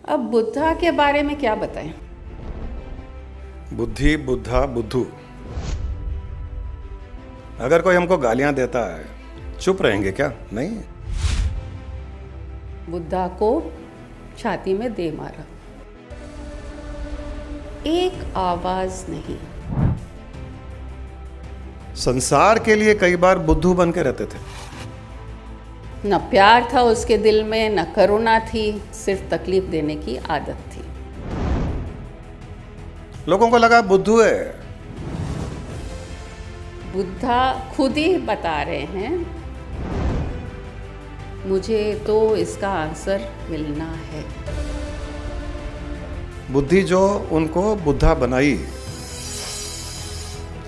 अब बुद्धा के बारे में क्या बताएं? बुद्धि, बुद्धा, बुद्धू। अगर कोई हमको गालियां देता है, चुप रहेंगे क्या? नहीं। बुद्धा को छाती में दे मारा, एक आवाज नहीं। संसार के लिए कई बार बुद्धू बन के रहते थे। न प्यार था उसके दिल में, न करुणा थी, सिर्फ तकलीफ देने की आदत थी। लोगों को लगा बुद्धू है। बुद्धा खुद ही बता रहे हैं, मुझे तो इसका आंसर मिलना है। बुद्धि जो उनको बुद्धा बनाई।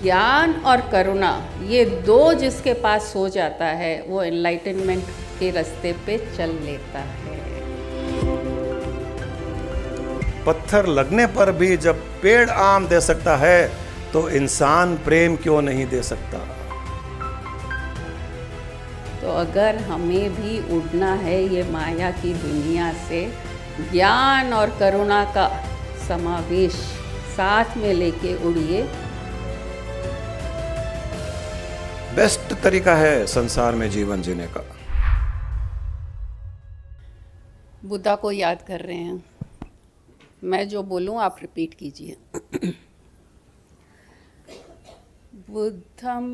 ज्ञान और करुणा, ये दो जिसके पास हो जाता है वो एनलाइटनमेंट के रास्ते पे चल लेता है। पत्थर लगने पर भी जब पेड़ आम दे सकता है तो इंसान प्रेम क्यों नहीं दे सकता? तो अगर हमें भी उड़ना है ये माया की दुनिया से, ज्ञान और करुणा का समावेश साथ में लेके उड़िए। बेस्ट तरीका है संसार में जीवन जीने का। बुद्धा को याद कर रहे हैं, मैं जो बोलूं आप रिपीट कीजिए। बुद्धं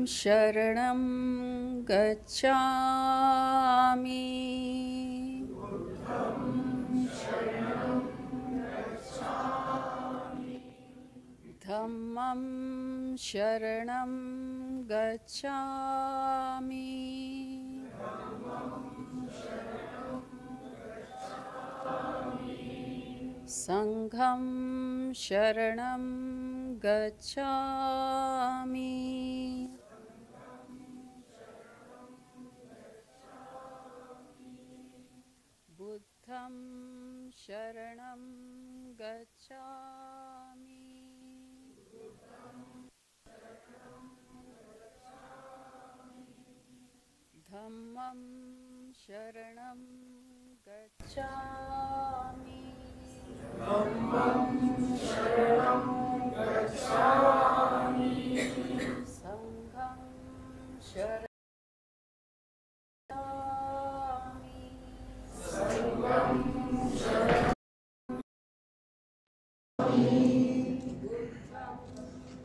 शरणं गच्छामि, धम्मं शरणं गच्छामि, संघं शरणं गच्छामि। बुद्धं शरणं गच्छामि, धम्मं शरणं गच्छामि, संघं शरणं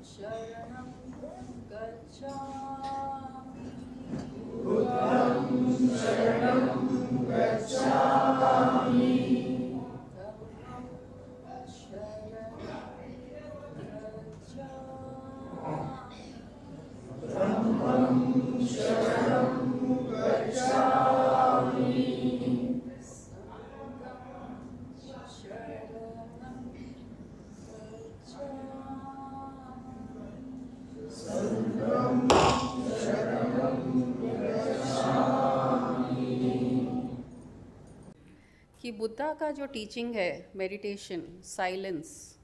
शरणं गच्छामि, कि बुद्धा का जो टीचिंग है, मेडिटेशन, साइलेंस,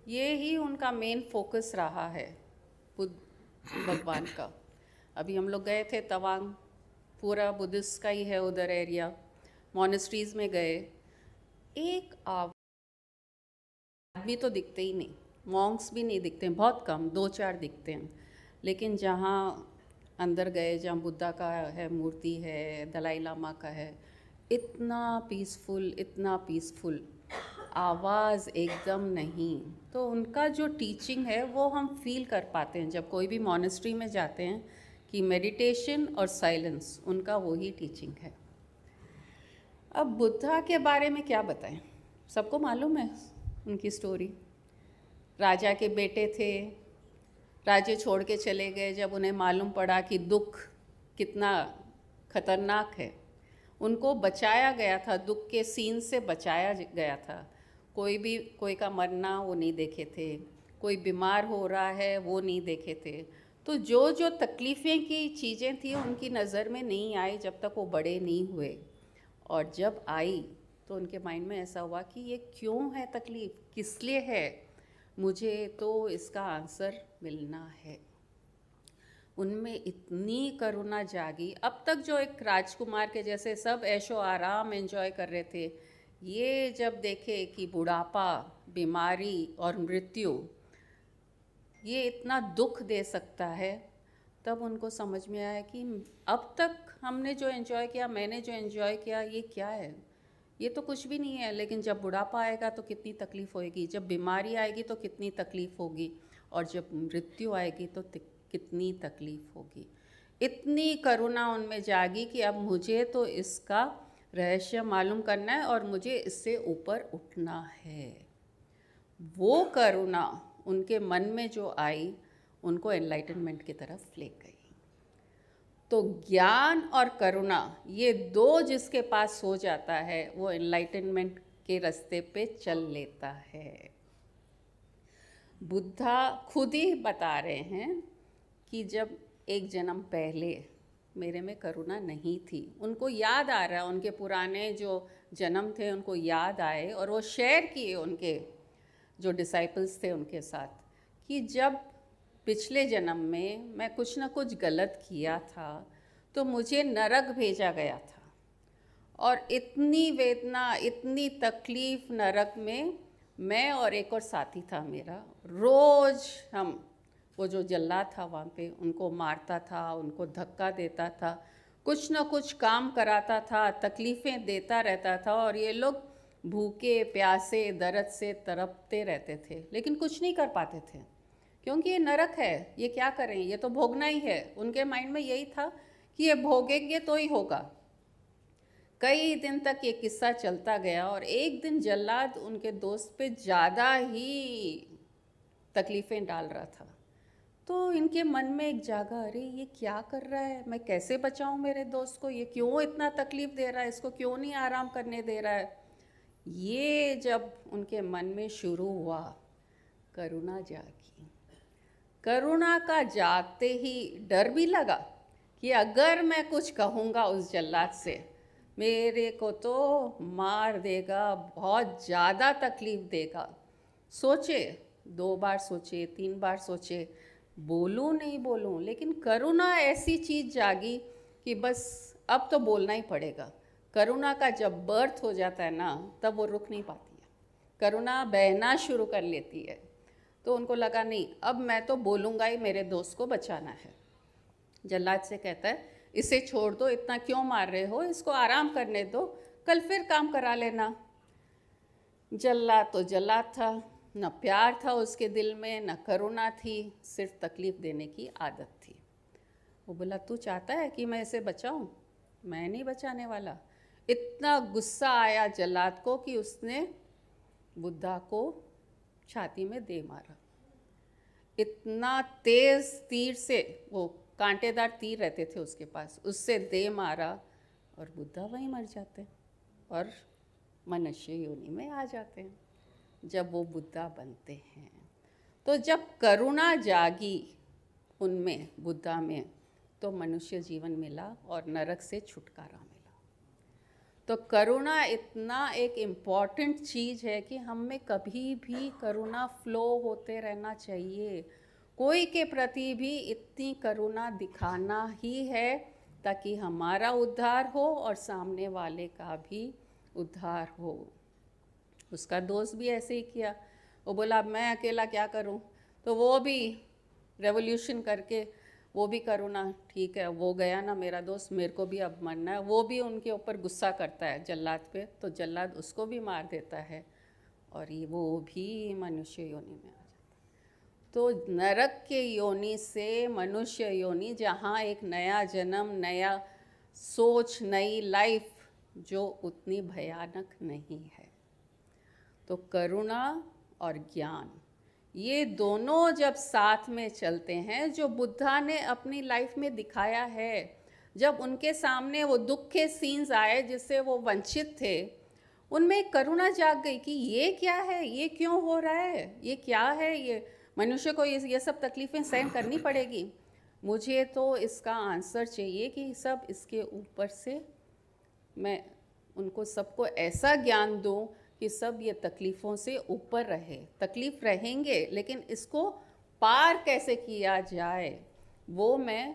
ये ही उनका मेन फोकस रहा है बुद्ध भगवान का। अभी हम लोग गए थे तवांग, पूरा बुद्धिस्ट का ही है उधर एरिया। मॉनेस्ट्रीज़ में गए, एक आदमी तो दिखते ही नहीं, मॉन्क्स भी नहीं दिखते हैं, बहुत कम, 2-4 दिखते हैं। लेकिन जहाँ अंदर गए, जहाँ बुद्धा का है मूर्ति है, दलाई लामा का है, इतना पीसफुल, आवाज़ एकदम नहीं। तो उनका जो टीचिंग है वो हम फील कर पाते हैं जब कोई भी मॉनेस्ट्री में जाते हैं कि मेडिटेशन और साइलेंस, उनका वही टीचिंग है। अब बुद्धा के बारे में क्या बताएं, सबको मालूम है उनकी स्टोरी। राजा के बेटे थे, राज्य छोड़ के चले गए जब उन्हें मालूम पड़ा कि दुख कितना खतरनाक है। उनको बचाया गया था, दुख के सीन से बचाया गया था। कोई का मरना वो नहीं देखे थे, कोई बीमार हो रहा है वो नहीं देखे थे। तो जो तकलीफ़ें की चीज़ें थी उनकी नज़र में नहीं आई जब तक वो बड़े नहीं हुए। और जब आई तो उनके माइंड में ऐसा हुआ कि ये क्यों है तकलीफ़, किस लिए है, मुझे तो इसका आंसर मिलना है। उनमें इतनी करुणा जागी। अब तक जो एक राजकुमार के जैसे सब ऐशो आराम एंजॉय कर रहे थे, ये जब देखे कि बुढ़ापा, बीमारी और मृत्यु ये इतना दुख दे सकता है, तब उनको समझ में आया कि अब तक हमने जो एंजॉय किया, मैंने जो एंजॉय किया, ये क्या है, ये तो कुछ भी नहीं है। लेकिन जब बुढ़ापा आएगा तो कितनी तकलीफ़ होएगी, जब बीमारी आएगी तो कितनी तकलीफ़ होगी, और जब मृत्यु आएगी तो कितनी तकलीफ़ होगी। इतनी करुणा उनमें जागी कि अब मुझे तो इसका रहस्य मालूम करना है और मुझे इससे ऊपर उठना है। वो करुणा उनके मन में जो आई, उनको एनलाइटनमेंट की तरफ ले गई। तो ज्ञान और करुणा ये दो जिसके पास हो जाता है, वो एनलाइटनमेंट के रास्ते पे चल लेता है। बुद्धा खुद ही बता रहे हैं कि जब एक जन्म पहले मेरे में करुणा नहीं थी, उनको याद आ रहा है, उनके पुराने जो जन्म थे उनको याद आए, और वो शेयर किए उनके जो डिसाइपल्स थे उनके साथ, कि जब पिछले जन्म में मैं कुछ ना कुछ गलत किया था तो मुझे नरक भेजा गया था, और इतनी वेदना, इतनी तकलीफ़ नरक में, मैं और एक और साथी था मेरा, रोज़ हम वो जो जल्लाद था वहाँ पे उनको मारता था, उनको धक्का देता था, कुछ ना कुछ काम कराता था, तकलीफ़ें देता रहता था, और ये लोग भूखे प्यासे दर्द से तड़पते रहते थे, लेकिन कुछ नहीं कर पाते थे, क्योंकि ये नरक है, ये क्या करें, ये तो भोगना ही है। उनके माइंड में यही था कि ये भोगेंगे तो ही होगा। कई दिन तक ये किस्सा चलता गया, और एक दिन जल्लाद उनके दोस्त पे ज़्यादा ही तकलीफ़ें डाल रहा था। तो इनके मन में एक जागा, अरे ये क्या कर रहा है, मैं कैसे बचाऊं मेरे दोस्त को, ये क्यों इतना तकलीफ़ दे रहा है, इसको क्यों नहीं आराम करने दे रहा है। ये जब उनके मन में शुरू हुआ, करुणा जागी। करुणा का जागते ही डर भी लगा कि अगर मैं कुछ कहूँगा उस जल्लाद से, मेरे को तो मार देगा, बहुत ज़्यादा तकलीफ़ देगा। सोचे, 2 बार सोचे, 3 बार सोचे, बोलूँ नहीं बोलूँ, लेकिन करुणा ऐसी चीज़ जागी कि बस अब तो बोलना ही पड़ेगा। करुणा का जब बर्थ हो जाता है ना, तब वो रुक नहीं पाती है, करुणा बहना शुरू कर लेती है। तो उनको लगा नहीं, अब मैं तो बोलूँगा ही, मेरे दोस्त को बचाना है। जल्लाद से कहता है, इसे छोड़ दो, इतना क्यों मार रहे हो, इसको आराम करने दो, कल फिर काम करा लेना। जल्लाद तो जल्लाद था, न प्यार था उसके दिल में, न करुणा थी, सिर्फ तकलीफ़ देने की आदत थी। वो बोला, तू चाहता है कि मैं इसे बचाऊं? मैं नहीं बचाने वाला। इतना गुस्सा आया जल्लाद को कि उसने बुद्धा को छाती में दे मारा। इतना तेज़ तीर से, वो कांटेदार तीर रहते थे उसके पास, उससे दे मारा, और बुद्धा वहीं मर जाते और मनुष्य योनि में आ जाते हैं जब वो बुद्धा बनते हैं। तो जब करुणा जागी उनमें, बुद्धा में, तो मनुष्य जीवन मिला और नरक से छुटकारा मिला। तो करुणा इतना एक इम्पॉर्टेंट चीज़ है कि हम में कभी भी करुणा फ्लो होते रहना चाहिए। कोई के प्रति भी इतनी करुणा दिखाना ही है ताकि हमारा उद्धार हो और सामने वाले का भी उद्धार हो। उसका दोस्त भी ऐसे ही किया। वो बोला, मैं अकेला क्या करूं? तो वो भी रेवोल्यूशन करके, वो भी करुणा, ठीक है वो गया ना मेरा दोस्त, मेरे को भी अब मरना है। वो भी उनके ऊपर गुस्सा करता है जल्लाद पे, तो जल्लाद उसको भी मार देता है, और ये वो भी मनुष्य योनि में आ जाता है। तो नरक के योनि से मनुष्य योनि, जहाँ एक नया जन्म, नया सोच, नई लाइफ जो उतनी भयानक नहीं है। तो करुणा और ज्ञान, ये दोनों जब साथ में चलते हैं, जो बुद्धा ने अपनी लाइफ में दिखाया है, जब उनके सामने वो दुख के सीन्स आए जिससे वो वंचित थे, उनमें एक करुणा जाग गई कि ये क्या है, ये क्यों हो रहा है, ये क्या है, ये मनुष्य को ये सब तकलीफ़ें सहन करनी पड़ेगी। मुझे तो इसका आंसर चाहिए कि सब इसके ऊपर से मैं उनको सबको ऐसा ज्ञान दूँ कि सब ये तकलीफ़ों से ऊपर रहे। तकलीफ़ रहेंगे, लेकिन इसको पार कैसे किया जाए वो मैं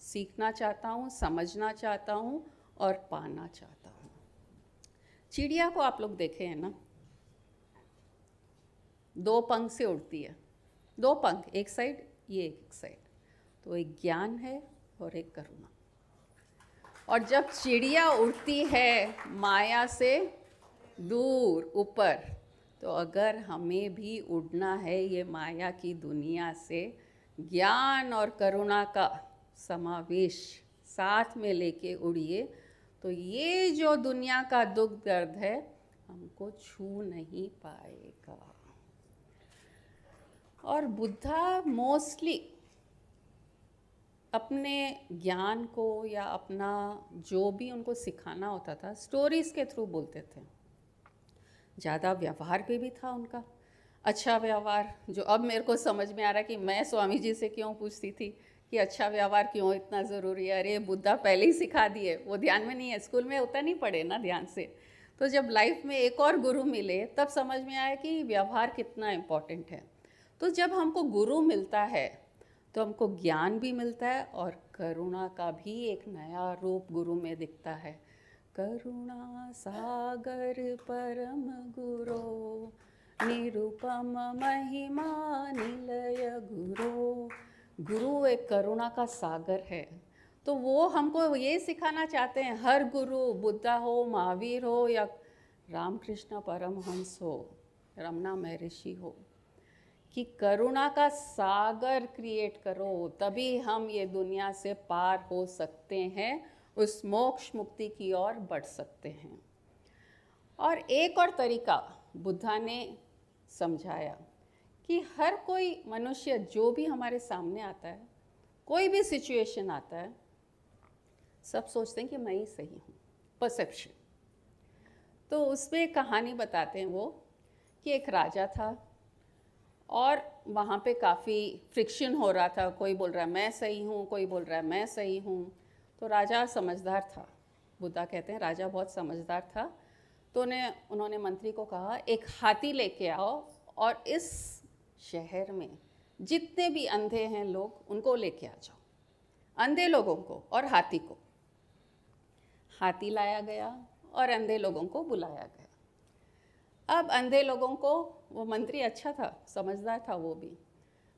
सीखना चाहता हूँ, समझना चाहता हूँ और पाना चाहता हूँ। चिड़िया को आप लोग देखे हैं ना, 2 पंख से उड़ती है, 2 पंख एक साइड, ये एक साइड। तो एक ज्ञान है और एक करुणा। और जब चिड़िया उड़ती है माया से दूर ऊपर, तो अगर हमें भी उड़ना है ये माया की दुनिया से, ज्ञान और करुणा का समावेश साथ में लेके उड़िए, तो ये जो दुनिया का दुख दर्द है हमको छू नहीं पाएगा। और बुद्धा मोस्टली अपने ज्ञान को या अपना जो भी उनको सिखाना होता था स्टोरीज़ के थ्रू बोलते थे। ज़्यादा व्यवहार पे भी था उनका, अच्छा व्यवहार, जो अब मेरे को समझ में आ रहा है कि मैं स्वामी जी से क्यों पूछती थी कि अच्छा व्यवहार क्यों इतना ज़रूरी है। अरे बुद्धा पहले ही सिखा दिए, वो ध्यान में नहीं है, स्कूल में उतना नहीं पढ़े ना ध्यान से। तो जब लाइफ में एक और गुरु मिले तब समझ में आया कि व्यवहार कितना इम्पोर्टेंट है। तो जब हमको गुरु मिलता है तो हमको ज्ञान भी मिलता है और करुणा का भी एक नया रूप गुरु में दिखता है। करुणा सागर परम गुरो, निरुपम महिमा निलय गुरो। गुरु एक करुणा का सागर है। तो वो हमको ये सिखाना चाहते हैं, हर गुरु, बुद्धा हो, महावीर हो या रामकृष्ण परमहंस हो, रमना महर्षि हो, कि करुणा का सागर क्रिएट करो, तभी हम ये दुनिया से पार हो सकते हैं, उस मोक्ष मुक्ति की ओर बढ़ सकते हैं। और एक और तरीका बुद्धा ने समझाया कि हर कोई मनुष्य जो भी हमारे सामने आता है, कोई भी सिचुएशन आता है, सब सोचते हैं कि मैं ही सही हूँ, परसेप्शन। तो उसमें एक कहानी बताते हैं वो कि एक राजा था और वहाँ पे काफ़ी फ्रिक्शन हो रहा था, कोई बोल रहा है मैं सही हूँ, कोई बोल रहा है मैं सही हूँ। तो राजा समझदार था, बुद्धा कहते हैं राजा बहुत समझदार था। तो उन्होंने मंत्री को कहा एक हाथी लेके आओ और इस शहर में जितने भी अंधे हैं लोग उनको लेके आ जाओ, अंधे लोगों को और हाथी को। हाथी लाया गया और अंधे लोगों को बुलाया गया। अब अंधे लोगों को, वो मंत्री अच्छा था, समझदार था वो भी,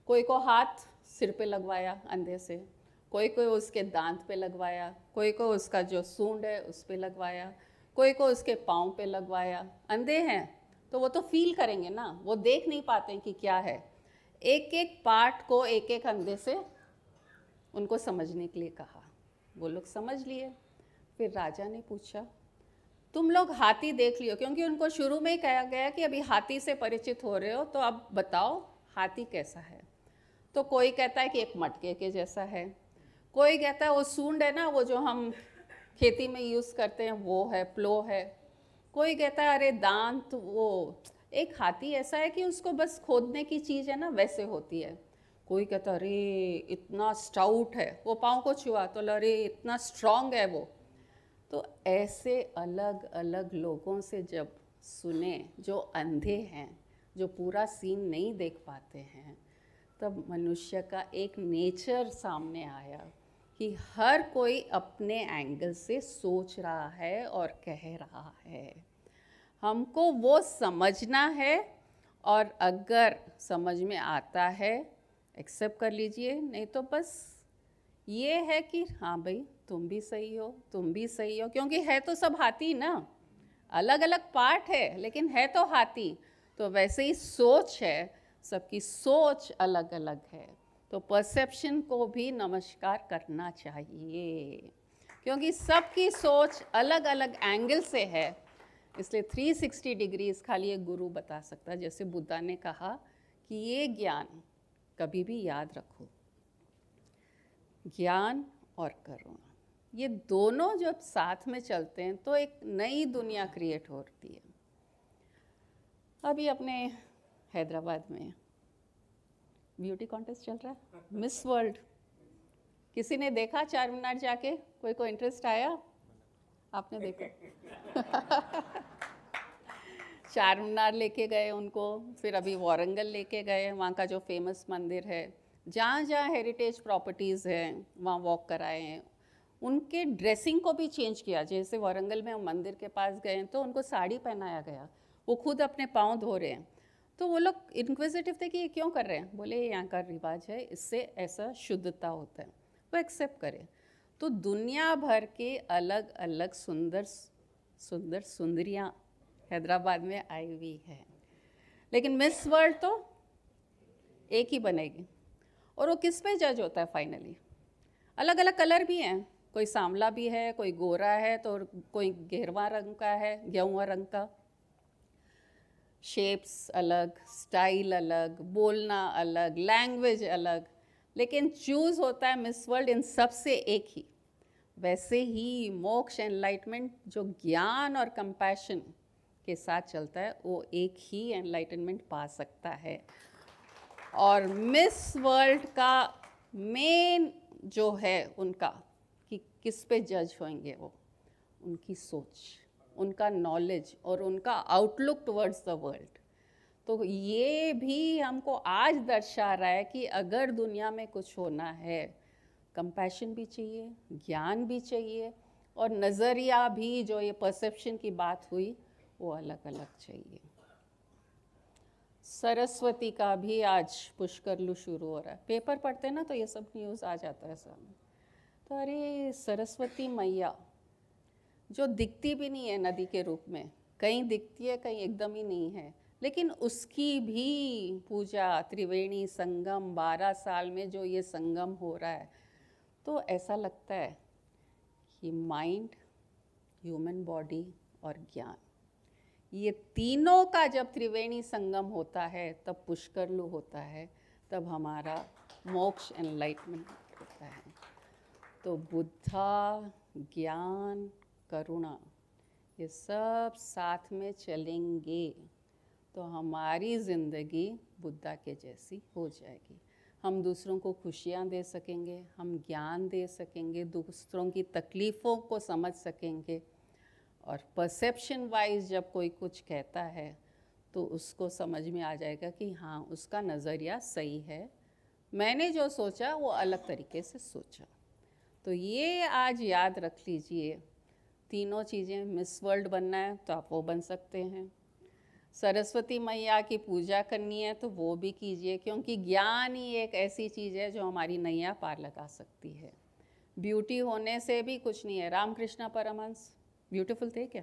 कोई को हाथ सिर पे लगवाया अंधे से, कोई को उसके दांत पे लगवाया, कोई को उसका जो सूंड है उस पे लगवाया, कोई को उसके पाँव पे लगवाया। अंधे हैं तो वो तो फील करेंगे ना, वो देख नहीं पाते हैं कि क्या है। एक एक पार्ट को एक एक अंधे से उनको समझने के लिए कहा, वो लोग समझ लिए। फिर राजा ने पूछा तुम लोग हाथी देख लियो, क्योंकि उनको शुरू में ही कहा गया कि अभी हाथी से परिचित हो रहे हो, तो अब बताओ हाथी कैसा है। तो कोई कहता है कि एक मटके के जैसा है, कोई कहता है वो सूंड है ना, वो जो हम खेती में यूज़ करते हैं वो है, प्लो है। कोई कहता है अरे दांत, वो एक हाथी ऐसा है कि उसको बस खोदने की चीज़ है ना, वैसे होती है। कोई कहता है अरे इतना स्टाउट है, वो पाँव को छुआ तो अरे इतना स्ट्रांग है वो। तो ऐसे अलग अलग लोगों से जब सुने, जो अंधे हैं, जो पूरा सीन नहीं देख पाते हैं, तब मनुष्य का एक नेचर सामने आया कि हर कोई अपने एंगल से सोच रहा है और कह रहा है। हमको वो समझना है, और अगर समझ में आता है एक्सेप्ट कर लीजिए, नहीं तो बस ये है कि हाँ भाई तुम भी सही हो, तुम भी सही हो, क्योंकि है तो सब हाथी ना, अलग अलग पार्ट है लेकिन है तो हाथी। तो वैसे ही सोच है, सबकी सोच अलग अलग है, तो परसेप्शन को भी नमस्कार करना चाहिए, क्योंकि सबकी सोच अलग अलग एंगल से है। इसलिए 360 डिग्रीज खाली एक गुरु बता सकता है। जैसे बुद्धा ने कहा कि ये ज्ञान कभी भी याद रखो, ज्ञान और करुणा, ये दोनों जब साथ में चलते हैं तो एक नई दुनिया क्रिएट होती है। अभी अपने हैदराबाद में ब्यूटी कॉन्टेस्ट चल रहा है, मिस वर्ल्ड। किसी ने देखा 4 मिनट जाके? कोई को इंटरेस्ट आया? आपने देखा? 4 मीनार लेके गए उनको, फिर अभी वारंगल लेके गए, वहाँ का जो फेमस मंदिर है, जहाँ जहाँ हेरिटेज प्रॉपर्टीज़ हैं वहाँ वॉक कराए हैं। उनके ड्रेसिंग को भी चेंज किया। जैसे वारंगल में हम मंदिर के पास गए तो उनको साड़ी पहनाया गया, वो खुद अपने पाँव धो रहे हैं। तो वो लोग इन्क्विजिटिव थे कि ये क्यों कर रहे हैं, बोले ये यहाँ का रिवाज है, इससे ऐसा शुद्धता होता है, वो एक्सेप्ट करें। तो दुनिया भर के अलग अलग सुंदर सुंदर सुंदरियाँ हैदराबाद में आई हुई है, लेकिन मिस वर्ल्ड तो एक ही बनेगी। और वो किस पे जज होता है फाइनली? अलग अलग कलर भी हैं, कोई सांवला भी है, कोई गोरा है, तो कोई गेरुआ रंग का है, गेहुआ रंग का। शेप्स अलग, स्टाइल अलग, बोलना अलग, लैंग्वेज अलग, लेकिन चूज़ होता है मिस वर्ल्ड इन सब से एक ही। वैसे ही मोक्ष एनलाइटमेंट जो ज्ञान और कंपैशन के साथ चलता है, वो एक ही एनलाइटनमेंट पा सकता है। और मिस वर्ल्ड का मेन जो है उनका कि किस पे जज होंगे, वो उनकी सोच, उनका नॉलेज और उनका आउटलुक टुवर्ड्स द वर्ल्ड। तो ये भी हमको आज दर्शा रहा है कि अगर दुनिया में कुछ होना है, कंपैशन भी चाहिए, ज्ञान भी चाहिए, और नज़रिया भी, जो ये परसेप्शन की बात हुई, वो अलग अलग चाहिए। सरस्वती का भी आज पुष्करलू शुरू हो रहा है। पेपर पढ़ते ना तो ये सब न्यूज़ आ जाता है सामने। तो अरे सरस्वती मैया जो दिखती भी नहीं है नदी के रूप में, कहीं दिखती है कहीं एकदम ही नहीं है, लेकिन उसकी भी पूजा, त्रिवेणी संगम, 12 साल में जो ये संगम हो रहा है, तो ऐसा लगता है कि माइंड, ह्यूमन बॉडी और ज्ञान, ये तीनों का जब त्रिवेणी संगम होता है तब पुष्करलू होता है, तब हमारा मोक्ष एनलाइटमेंट होता है। तो बुद्धा, ज्ञान, करुणा, ये सब साथ में चलेंगे तो हमारी ज़िंदगी बुद्धा के जैसी हो जाएगी। हम दूसरों को खुशियाँ दे सकेंगे, हम ज्ञान दे सकेंगे, दूसरों की तकलीफ़ों को समझ सकेंगे, और परसेप्शन वाइज जब कोई कुछ कहता है तो उसको समझ में आ जाएगा कि हाँ, उसका नज़रिया सही है, मैंने जो सोचा वो अलग तरीके से सोचा। तो ये आज याद रख लीजिए, तीनों चीज़ें। मिस वर्ल्ड बनना है तो आप वो बन सकते हैं, सरस्वती मैया की पूजा करनी है तो वो भी कीजिए, क्योंकि ज्ञान ही एक ऐसी चीज़ है जो हमारी नैया पार लगा सकती है। ब्यूटी होने से भी कुछ नहीं है। रामकृष्ण परमहंस ब्यूटीफुल थे क्या?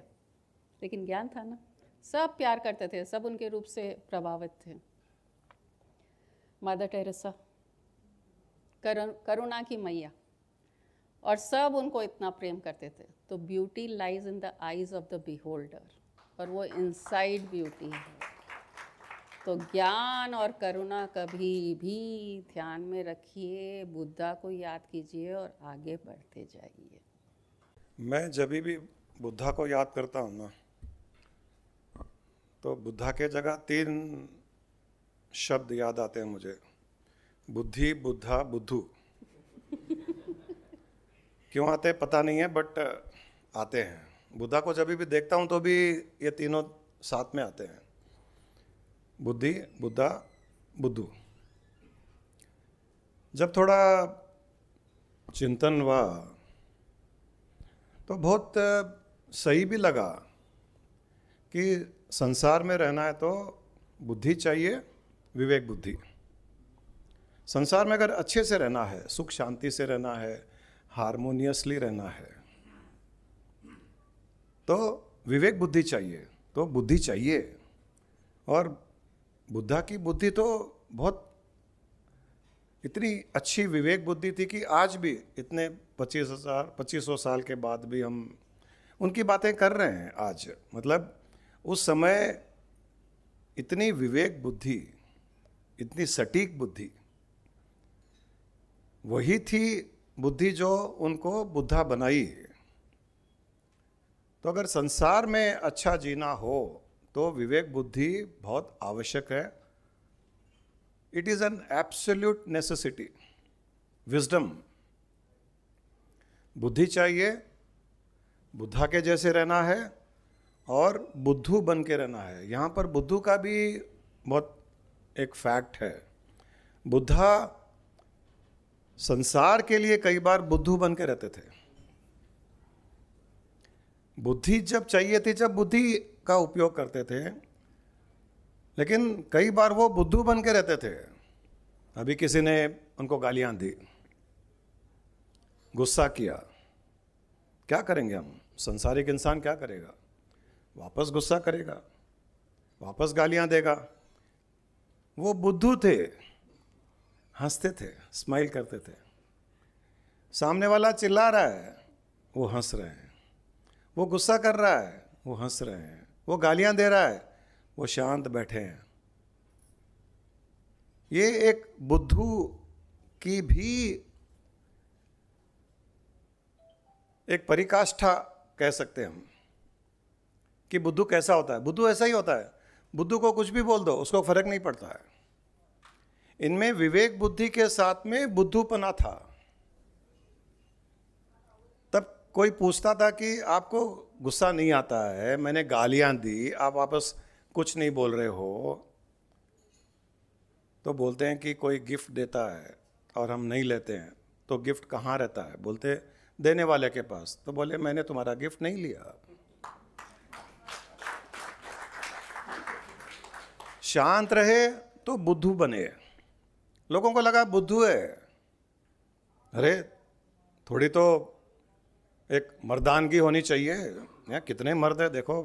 लेकिन ज्ञान था ना, सब प्यार करते थे, सब उनके रूप से प्रभावित थे। मदर टेरेसा करुणा की मैया, और सब उनको इतना प्रेम करते थे। तो beauty lies in the eyes of the beholder, और वो इनसाइड ब्यूटी है। तो ज्ञान और करुणा कभी भी ध्यान में रखिए, बुद्धा को याद कीजिए और आगे बढ़ते जाइए। मैं जब भी बुद्धा को याद करता हूँ ना, तो बुद्धा के जगह 3 शब्द याद आते हैं मुझे, बुद्धि, बुद्धा, बुद्धू। क्यों आते हैं पता नहीं है, बट आते हैं। बुद्धा को जब भी देखता हूँ तो भी ये तीनों साथ में आते हैं, बुद्धि, बुद्धा, बुद्धू। जब थोड़ा चिंतन हुआ तो बहुत सही भी लगा कि संसार में रहना है तो बुद्धि चाहिए, विवेक बुद्धि। संसार में अगर अच्छे से रहना है, सुख शांति से रहना है, हारमोनियसली रहना है, तो विवेक बुद्धि चाहिए, तो बुद्धि चाहिए। और बुद्धा की बुद्धि तो बहुत इतनी अच्छी विवेक बुद्धि थी कि आज भी इतने 2500 साल के बाद भी हम उनकी बातें कर रहे हैं आज। मतलब उस समय इतनी विवेक बुद्धि, इतनी सटीक बुद्धि, वही थी बुद्धि जो उनको बुद्धा बनाई। तो अगर संसार में अच्छा जीना हो तो विवेक बुद्धि बहुत आवश्यक है। It is an absolute necessity. Wisdom, बुद्धि चाहिए, बुद्धा के जैसे रहना है और बुद्धू बन के रहना है। यहाँ पर बुद्धू का भी बहुत एक फैक्ट है। बुद्धा संसार के लिए कई बार बुद्धू बन के रहते थे, बुद्धि जब चाहिए थी, जब बुद्धि का उपयोग करते थे, लेकिन कई बार वो बुद्धू बन के रहते थे। अभी किसी ने उनको गालियां दी, गुस्सा किया, क्या करेंगे हम? संसारिक इंसान क्या करेगा? वापस गुस्सा करेगा, वापस गालियां देगा। वो बुद्धू थे, हंसते थे, स्माइल करते थे। सामने वाला चिल्ला रहा है, वो हंस रहे हैं। वो गुस्सा कर रहा है, वो हंस रहे हैं। वो गालियां दे रहा है, वो शांत बैठे हैं। ये एक बुद्धू की भी एक परिकाष्ठा कह सकते हैं हम कि बुद्धू कैसा होता है। बुद्धू ऐसा ही होता है, बुद्धू को कुछ भी बोल दो, उसको फर्क नहीं पड़ता है। इनमें विवेक बुद्धि के साथ में बुद्धूपना था। तब कोई पूछता था कि आपको गुस्सा नहीं आता है, मैंने गालियां दी, आप वापस कुछ नहीं बोल रहे हो, तो बोलते हैं कि कोई गिफ्ट देता है और हम नहीं लेते हैं, तो गिफ्ट कहाँ रहता है? बोलते देने वाले के पास। तो बोले मैंने तुम्हारा गिफ्ट नहीं लिया। शांत रहे तो बुद्धू बने। लोगों को लगा बुद्धू है, अरे थोड़ी तो एक मर्दानगी होनी चाहिए। यहाँ कितने मर्द है देखो,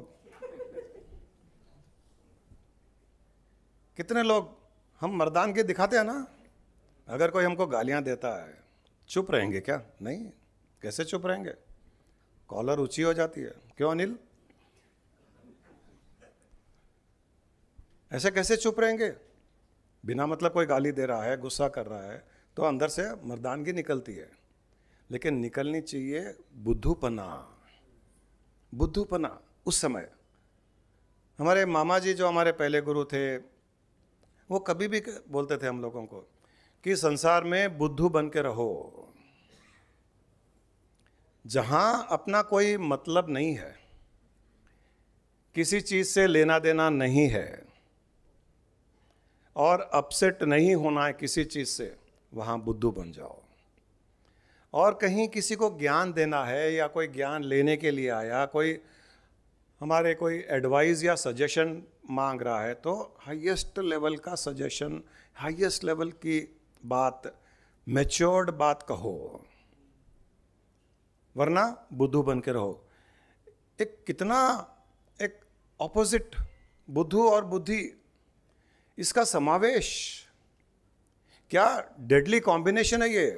कितने लोग हम मर्दानगी दिखाते हैं ना। अगर कोई हमको गालियां देता है, चुप रहेंगे क्या? नहीं, कैसे चुप रहेंगे? कॉलर ऊंची हो जाती है। क्यों अनिल? ऐसे कैसे चुप रहेंगे? बिना मतलब कोई गाली दे रहा है, गुस्सा कर रहा है, तो अंदर से मर्दानगी निकलती है। लेकिन निकलनी चाहिए बुद्धूपना। बुद्धूपना उस समय हमारे मामा जी जो हमारे पहले गुरु थे, वो कभी भी बोलते थे हम लोगों को कि संसार में बुद्धू बन के रहो। जहां अपना कोई मतलब नहीं है, किसी चीज से लेना देना नहीं है और अपसेट नहीं होना है किसी चीज से, वहां बुद्धू बन जाओ। और कहीं किसी को ज्ञान देना है या कोई ज्ञान लेने के लिए आया, कोई हमारे कोई एडवाइस या सजेशन मांग रहा है, तो हाईएस्ट लेवल का सजेशन, हाईएस्ट लेवल की बात, मैच्योर्ड बात कहो, वरना बुद्धू बन के रहो। एक कितना एक ऑपोजिट बुद्धू और बुद्धि, इसका समावेश, क्या डेडली कॉम्बिनेशन है ये।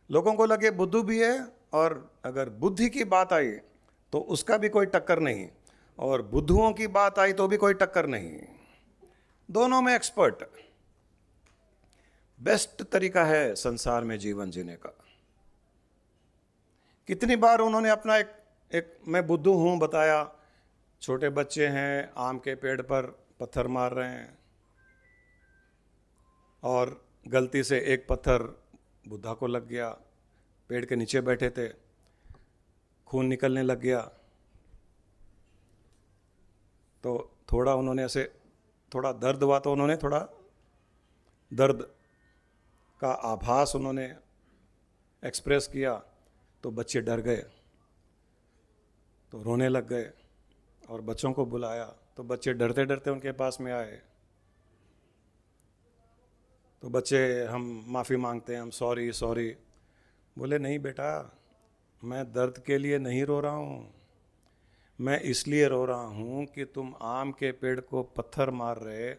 लोगों को लगे बुद्धू भी है, और अगर बुद्धि की बात आई तो उसका भी कोई टक्कर नहीं, और बुद्धुओं की बात आई तो भी कोई टक्कर नहीं। दोनों में एक्सपर्ट। बेस्ट तरीका है संसार में जीवन जीने का। कितनी बार उन्होंने अपना एक मैं बुद्धू हूं बताया। छोटे बच्चे हैं, आम के पेड़ पर पत्थर मार रहे हैं, और गलती से एक पत्थर बुद्धा को लग गया। पेड़ के नीचे बैठे थे, खून निकलने लग गया। तो थोड़ा उन्होंने ऐसे, थोड़ा दर्द हुआ, तो उन्होंने थोड़ा दर्द का आभास उन्होंने एक्सप्रेस किया, तो बच्चे डर गए, तो रोने लग गए, और बच्चों को बुलाया, तो बच्चे डरते डरते उनके पास में आए। तो बच्चे, हम माफ़ी मांगते हैं, हम सॉरी सॉरी। बोले नहीं बेटा, मैं दर्द के लिए नहीं रो रहा हूँ, मैं इसलिए रो रहा हूँ कि तुम आम के पेड़ को पत्थर मार रहे,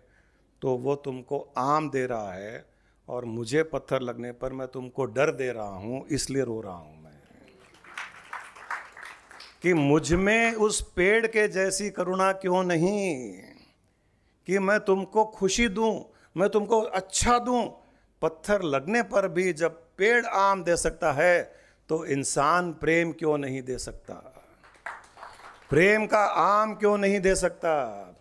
तो वो तुमको आम दे रहा है, और मुझे पत्थर लगने पर मैं तुमको डर दे रहा हूँ, इसलिए रो रहा हूँ मैं, कि मुझ में उस पेड़ के जैसी करुणा क्यों नहीं, कि मैं तुमको खुशी दूं, मैं तुमको अच्छा दूं। पत्थर लगने पर भी जब पेड़ आम दे सकता है, तो इंसान प्रेम क्यों नहीं दे सकता? प्रेम का आम क्यों नहीं दे सकता?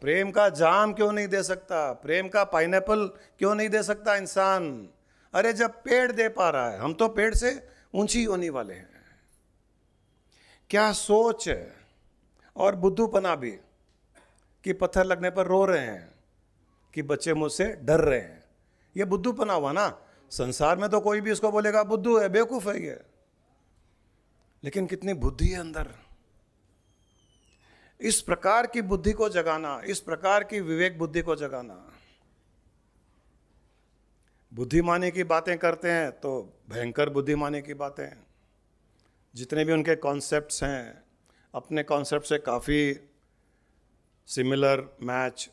प्रेम का जाम क्यों नहीं दे सकता? प्रेम का पाइनएप्पल क्यों नहीं दे सकता इंसान? अरे जब पेड़ दे पा रहा है, हम तो पेड़ से ऊंची होने वाले हैं। क्या सोच है। और बुद्धूपना भी, कि पत्थर लगने पर रो रहे हैं, कि बच्चे मुझसे डर रहे हैं, ये बुद्धूपना हुआ ना। संसार में तो कोई भी इसको बोलेगा बुद्धू है, बेवकूफ है ये, लेकिन कितनी बुद्धि है अंदर। इस प्रकार की बुद्धि को जगाना, इस प्रकार की विवेक बुद्धि को जगाना। बुद्धिमानी की बातें करते हैं तो भयंकर बुद्धिमानी की बातें हैं। जितने भी उनके कॉन्सेप्ट्स हैं, अपने कॉन्सेप्ट से काफ़ी सिमिलर मैच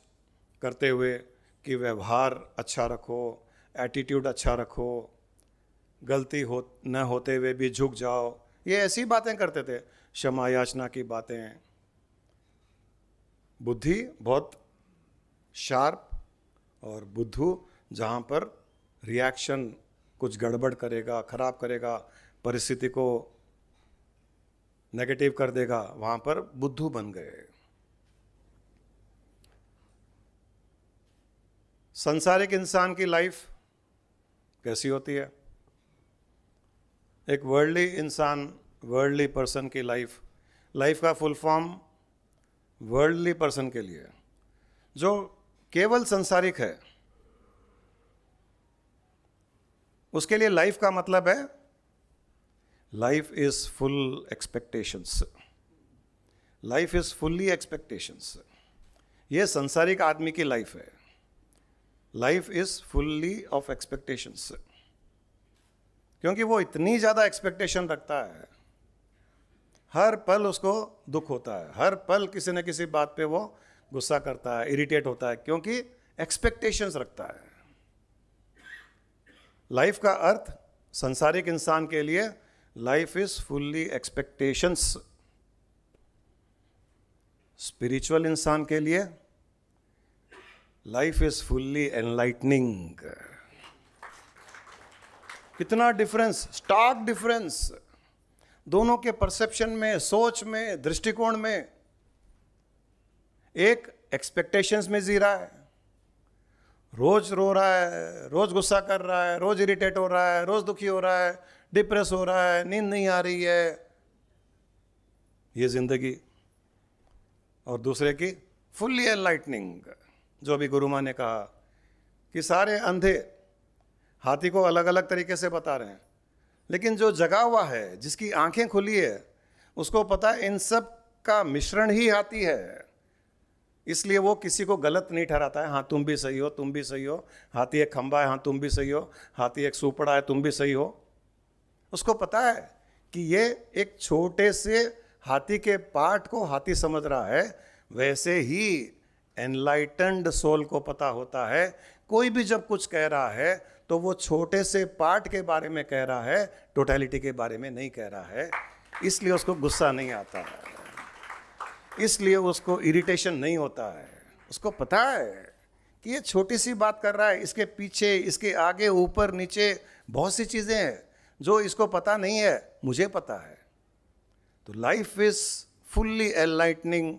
करते हुए कि व्यवहार अच्छा रखो, एटीट्यूड अच्छा रखो, गलती हो न होते हुए भी झुक जाओ, ये ऐसी बातें करते थे, क्षमा याचना की बातें। बुद्धि बहुत शार्प और बुद्धू जहाँ पर रिएक्शन कुछ गड़बड़ करेगा, खराब करेगा, परिस्थिति को नेगेटिव कर देगा, वहाँ पर बुद्धू बन गए। सांसारिक इंसान की लाइफ कैसी होती है? एक वर्ल्डली इंसान, वर्ल्डली पर्सन की लाइफ का फुल फॉर्म वर्ल्डली पर्सन के लिए जो केवल संसारिक है, उसके लिए लाइफ का मतलब है life is full expectations, life is fully expectations. ये संसारिक आदमी की लाइफ है, life is fully of expectations, क्योंकि वो इतनी ज़्यादा एक्सपेक्टेशन रखता है, हर पल उसको दुख होता है, हर पल किसी न किसी बात पे वो गुस्सा करता है, इरिटेट होता है, क्योंकि एक्सपेक्टेशंस रखता है। लाइफ का अर्थ संसारिक इंसान के लिए life is fully expectations, spiritual इंसान के लिए लाइफ इज फुल्ली एनलाइटनिंग। कितना डिफरेंस, स्टार्क डिफरेंस दोनों के परसेप्शन में, सोच में, दृष्टिकोण में। एक एक्सपेक्टेशंस में जी रहा है, रोज रो रहा है, रोज गुस्सा कर रहा है, रोज इरिटेट हो रहा है, रोज दुखी हो रहा है, डिप्रेस हो रहा है, नींद नहीं आ रही है, ये जिंदगी। और दूसरे की फुल्ली एनलाइटनिंग, जो अभी गुरु माँ ने कहा कि सारे अंधे हाथी को अलग अलग तरीके से बता रहे हैं, लेकिन जो जगा हुआ है, जिसकी आंखें खुली है, उसको पता है इन सब का मिश्रण ही हाथी है। इसलिए वो किसी को गलत नहीं ठहराता है, हाँ तुम भी सही हो, तुम भी सही हो, हाथी एक खंबा है, हाँ तुम भी सही हो, हाथी एक सुपड़ा है, तुम भी सही हो। उसको पता है कि ये एक छोटे से हाथी के पार्ट को हाथी समझ रहा है। वैसे ही एनलाइटन्ड सोल को पता होता है, कोई भी जब कुछ कह रहा है तो वो छोटे से पार्ट के बारे में कह रहा है, टोटलिटी के बारे में नहीं कह रहा है। इसलिए उसको गुस्सा नहीं आता है, इसलिए उसको इरिटेशन नहीं होता है। उसको पता है कि ये छोटी सी बात कर रहा है, इसके पीछे, इसके आगे, ऊपर नीचे बहुत सी चीज़ें हैं जो इसको पता नहीं है, मुझे पता है। तो लाइफ इज फुल्ली एनलाइटनिंग,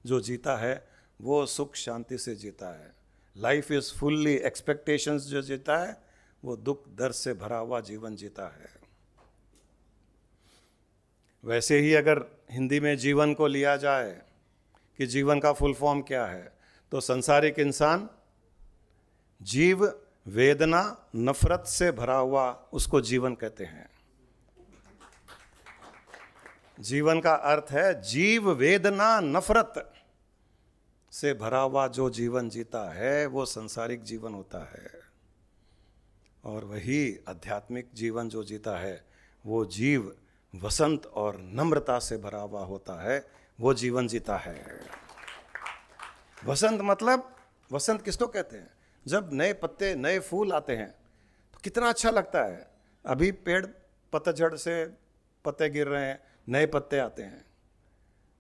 जो जीता है वो सुख शांति से जीता है। लाइफ इज फुल्ली एक्सपेक्टेशंस, जो जीता है वो दुख दर्द से भरा हुआ जीवन जीता है। वैसे ही अगर हिंदी में जीवन को लिया जाए कि जीवन का फुल फॉर्म क्या है, तो संसारिक इंसान जीव वेदना नफरत से भरा हुआ, उसको जीवन कहते हैं। जीवन का अर्थ है जीव वेदना नफरत से भरा हुआ जो जीवन जीता है वो संसारिक जीवन होता है। और वही आध्यात्मिक जीवन जो जीता है वो जीव वसंत और नम्रता से भरा हुआ होता है, वो जीवन जीता है। वसंत मतलब, वसंत किसको कहते हैं? जब नए पत्ते, नए फूल आते हैं तो कितना अच्छा लगता है। अभी पेड़ पतझड़ से पत्ते गिर रहे हैं, नए पत्ते आते हैं,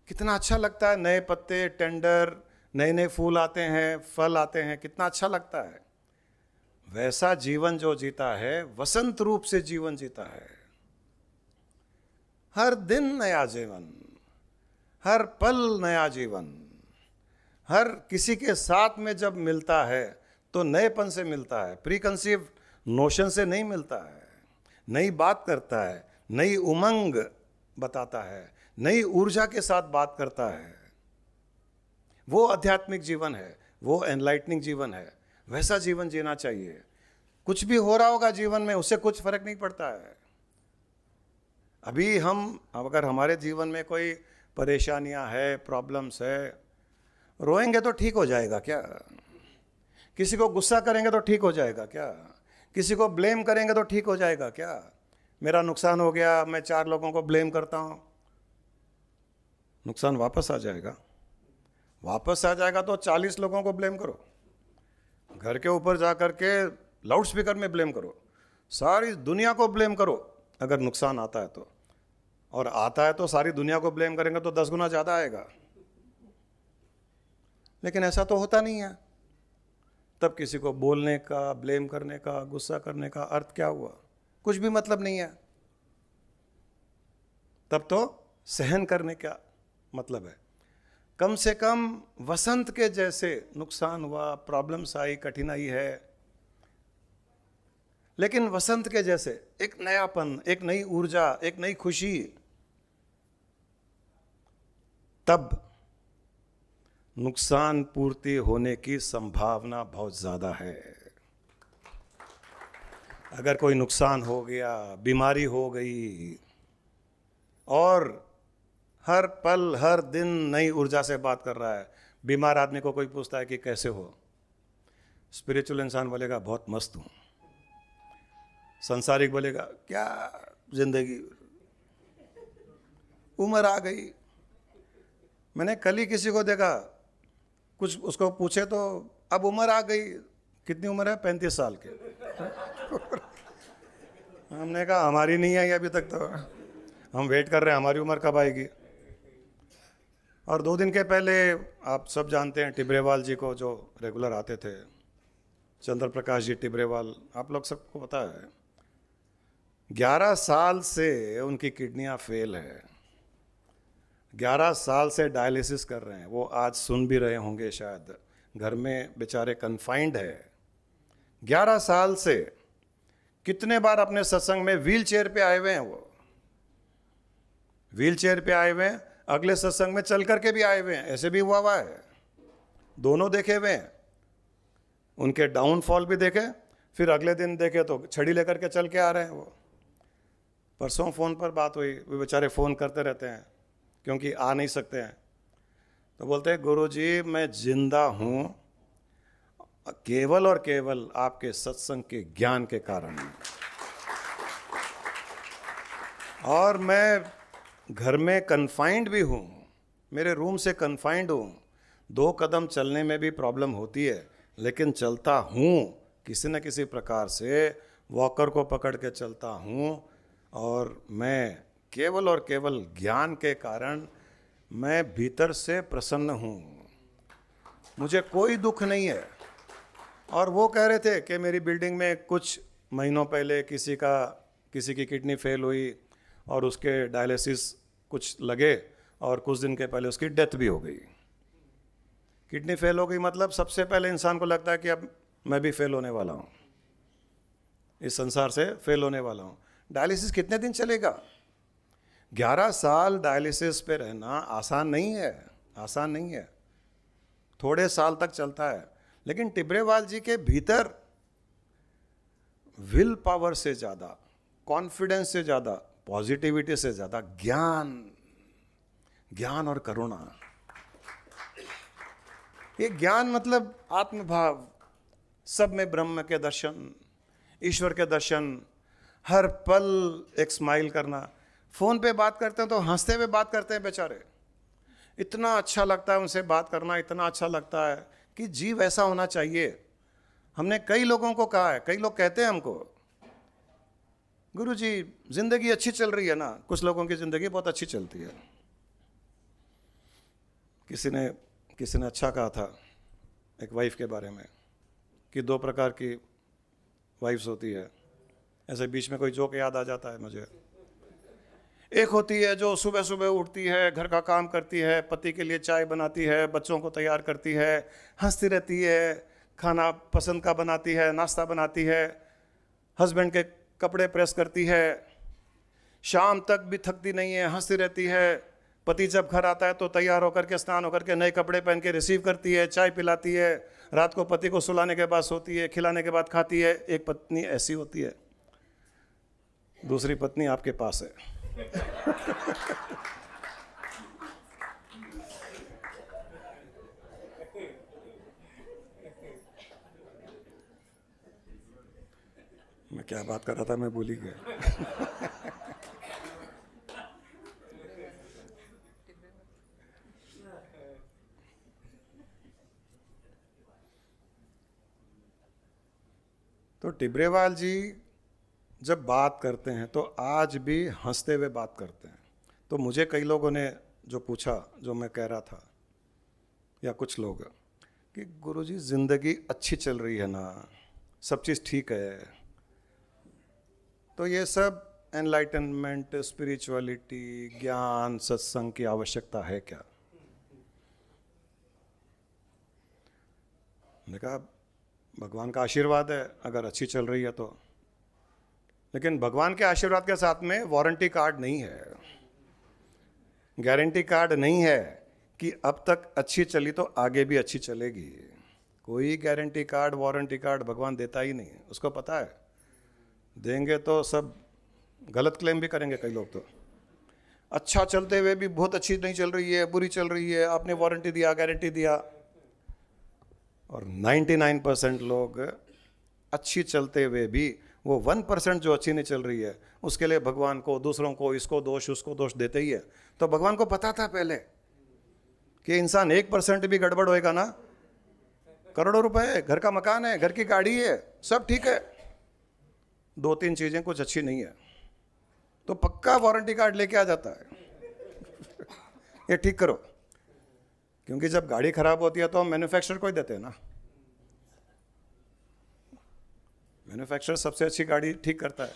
कितना अच्छा लगता है। नए पत्ते, टेंडर, नए नए फूल आते हैं, फल आते हैं, कितना अच्छा लगता है। वैसा जीवन जो जीता है वसंत रूप से जीवन जीता है। हर दिन नया जीवन, हर पल नया जीवन। हर किसी के साथ में जब मिलता है तो नएपन से मिलता है, प्रीकंसीव नोशन से नहीं मिलता है। नई बात करता है, नई उमंग बताता है, नई ऊर्जा के साथ बात करता है। वो आध्यात्मिक जीवन है, वो एनलाइटनिंग जीवन है। वैसा जीवन जीना चाहिए। कुछ भी हो रहा होगा जीवन में, उससे कुछ फर्क नहीं पड़ता है। अभी हम, अगर हमारे जीवन में कोई परेशानियां है, प्रॉब्लम्स है, रोएंगे तो ठीक हो जाएगा क्या? किसी को गुस्सा करेंगे तो ठीक हो जाएगा क्या? किसी को ब्लेम करेंगे तो ठीक हो जाएगा क्या? मेरा नुकसान हो गया, मैं 4 लोगों को ब्लेम करता हूं, नुकसान वापस आ जाएगा। वापस आ जाएगा तो 40 लोगों को ब्लेम करो, घर के ऊपर जा कर के लाउड स्पीकर में ब्लेम करो, सारी दुनिया को ब्लेम करो अगर नुकसान आता है तो। और आता है तो सारी दुनिया को ब्लेम करेंगे तो 10 गुना ज़्यादा आएगा। लेकिन ऐसा तो होता नहीं है। तब किसी को बोलने का, ब्लेम करने का, गुस्सा करने का अर्थ क्या हुआ? कुछ भी मतलब नहीं है। तब तो सहन करने का मतलब है। कम से कम वसंत के जैसे नुकसान हुआ, प्रॉब्लम्स आई, कठिनाई है, लेकिन वसंत के जैसे एक नयापन, एक नई ऊर्जा, एक नई खुशी, तब नुकसान पूर्ति होने की संभावना बहुत ज्यादा है। अगर कोई नुकसान हो गया, बीमारी हो गई, और हर पल हर दिन नई ऊर्जा से बात कर रहा है, बीमार आदमी को कोई पूछता है कि कैसे हो, स्पिरिचुअल इंसान बोलेगा बहुत मस्त हूं, संसारिक बोलेगा क्या जिंदगी, उम्र आ गई। मैंने कल ही किसी को देखा, कुछ उसको पूछे तो अब उम्र आ गई, कितनी उम्र है? 35 साल के। हमने कहा हमारी नहीं आई अभी तक, तो हम वेट कर रहे हैं हमारी उम्र कब आएगी। और 2 दिन के पहले आप सब जानते हैं टिब्रेवाल जी को, जो रेगुलर आते थे, चंद्र प्रकाश जी टिब्रेवाल, आप लोग सबको पता है। 11 साल से उनकी किडनियां फेल है, 11 साल से डायलिसिस कर रहे हैं। वो आज सुन भी रहे होंगे शायद, घर में बेचारे कन्फाइंड है 11 साल से। कितने बार अपने सत्संग में व्हील चेयर पे आए हुए हैं, वो व्हील चेयर पे आए हुए हैं, अगले सत्संग में चल करके भी आए हुए हैं, ऐसे भी हुआ है, दोनों देखे हुए हैं। उनके डाउनफॉल भी देखे, फिर अगले दिन देखे तो छड़ी लेकर के चल के आ रहे हैं। वो परसों फ़ोन पर बात हुई, वो बेचारे फ़ोन करते रहते हैं क्योंकि आ नहीं सकते हैं, तो बोलते हैं गुरुजी मैं जिंदा हूं केवल और केवल आपके सत्संग के ज्ञान के कारण, और मैं घर में कन्फाइंड भी हूं, मेरे रूम से कन्फाइंड हूं, 2 कदम चलने में भी प्रॉब्लम होती है, लेकिन चलता हूं, किसी न किसी प्रकार से वॉकर को पकड़ के चलता हूं। और मैं केवल और केवल ज्ञान के कारण मैं भीतर से प्रसन्न हूँ, मुझे कोई दुख नहीं है। और वो कह रहे थे कि मेरी बिल्डिंग में कुछ महीनों पहले किसी की किडनी फेल हुई और उसके डायलिसिस कुछ लगे, और कुछ दिन के पहले उसकी डेथ भी हो गई। किडनी फेल हो गई मतलब सबसे पहले इंसान को लगता है कि अब मैं भी फेल होने वाला हूँ, इस संसार से फेल होने वाला हूँ। डायलिसिस कितने दिन चलेगा? 11 साल डायलिसिस पे रहना आसान नहीं है, आसान नहीं है, थोड़े साल तक चलता है। लेकिन टिब्रेवाल जी के भीतर विल पावर से ज़्यादा, कॉन्फिडेंस से ज़्यादा, पॉजिटिविटी से ज़्यादा ज्ञान और करुणा। ये ज्ञान मतलब आत्मभाव, सब में ब्रह्म के दर्शन, ईश्वर के दर्शन, हर पल एक स्माइल करना। फ़ोन पे बात करते हैं तो हंसते हुए बात करते हैं बेचारे, इतना अच्छा लगता है उनसे बात करना, इतना अच्छा लगता है कि जीव ऐसा होना चाहिए। हमने कई लोगों को कहा है, कई लोग कहते हैं हमको गुरुजी ज़िंदगी अच्छी चल रही है ना। कुछ लोगों की ज़िंदगी बहुत अच्छी चलती है। किसी ने अच्छा कहा था एक वाइफ के बारे में कि 2 प्रकार की वाइफ्स होती है। ऐसे बीच में कोई जोक याद आ जाता है मुझे। एक होती है जो सुबह सुबह उठती है, घर का काम करती है, पति के लिए चाय बनाती है, बच्चों को तैयार करती है, हंसती रहती है, खाना पसंद का बनाती है, नाश्ता बनाती है, हस्बैंड के कपड़े प्रेस करती है, शाम तक भी थकती नहीं है, हंसती रहती है। पति जब घर आता है तो तैयार होकर के, स्नान होकर के, नए कपड़े पहन के रिसीव करती है, चाय पिलाती है, रात को पति को सुलाने के बाद सोती है, खिलाने के बाद खाती है। एक पत्नी ऐसी होती है, दूसरी पत्नी आपके पास है। क्या बात कर रहा था मैं भूल ही गया। तो टिब्रेवाल जी जब बात करते हैं तो आज भी हंसते हुए बात करते हैं। तो मुझे कई लोगों ने जो पूछा, जो मैं कह रहा था, या कुछ लोग, कि गुरुजी जिंदगी अच्छी चल रही है ना, सब चीज़ ठीक है, तो ये सब एनलाइटनमेंट, स्पिरिचुअलिटी, ज्ञान, सत्संग की आवश्यकता है क्या? मैंने कहा भगवान का आशीर्वाद है अगर अच्छी चल रही है तो, लेकिन भगवान के आशीर्वाद के साथ में वारंटी कार्ड नहीं है, गारंटी कार्ड नहीं है कि अब तक अच्छी चली तो आगे भी अच्छी चलेगी। कोई गारंटी कार्ड, वारंटी कार्ड भगवान देता ही नहीं है। उसको पता है देंगे तो सब गलत क्लेम भी करेंगे कई लोग। तो अच्छा चलते हुए भी बहुत अच्छी नहीं चल रही है, बुरी चल रही है, आपने वारंटी दिया, गारंटी दिया। और 99% लोग अच्छी चलते हुए भी वो 1% जो अच्छी नहीं चल रही है उसके लिए भगवान को, दूसरों को, इसको दोष उसको दोष देते ही है। तो भगवान को पता था पहले कि इंसान 1% भी गड़बड़ होएगा ना, करोड़ों रुपए है, घर का मकान है, घर की गाड़ी है, सब ठीक है, 2-3 चीजें कुछ अच्छी नहीं है तो पक्का वारंटी कार्ड लेके आ जाता है ये ठीक करो। क्योंकि जब गाड़ी खराब होती है तो हम मैन्युफैक्चरर को ही देते हैं ना। मैन्युफैक्चरर सबसे अच्छी गाड़ी ठीक करता है,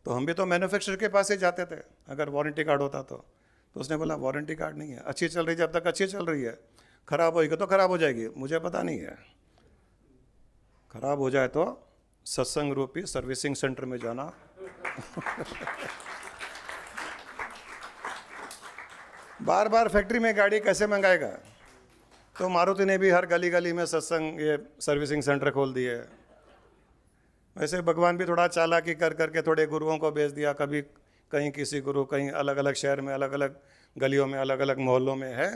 तो हम भी तो मैन्युफैक्चरर के पास ही जाते थे अगर वारंटी कार्ड होता तो उसने बोला वारंटी कार्ड नहीं है, अच्छी चल रही है, जब तक अच्छी चल रही है, खराब होगी तो खराब हो जाएगी, मुझे पता नहीं है। खराब हो जाए तो सत्संग रूपी सर्विसिंग सेंटर में जाना बार बार फैक्ट्री में गाड़ी कैसे मंगाएगा? तो मारुति ने भी हर गली गली में सत्संग, ये सर्विसिंग सेंटर खोल दिए। वैसे भगवान भी थोड़ा चालाकी कर करके थोड़े गुरुओं को भेज दिया, कभी कहीं किसी गुरु, कहीं अलग अलग शहर में, अलग अलग गलियों में, अलग अलग मोहल्लों में है,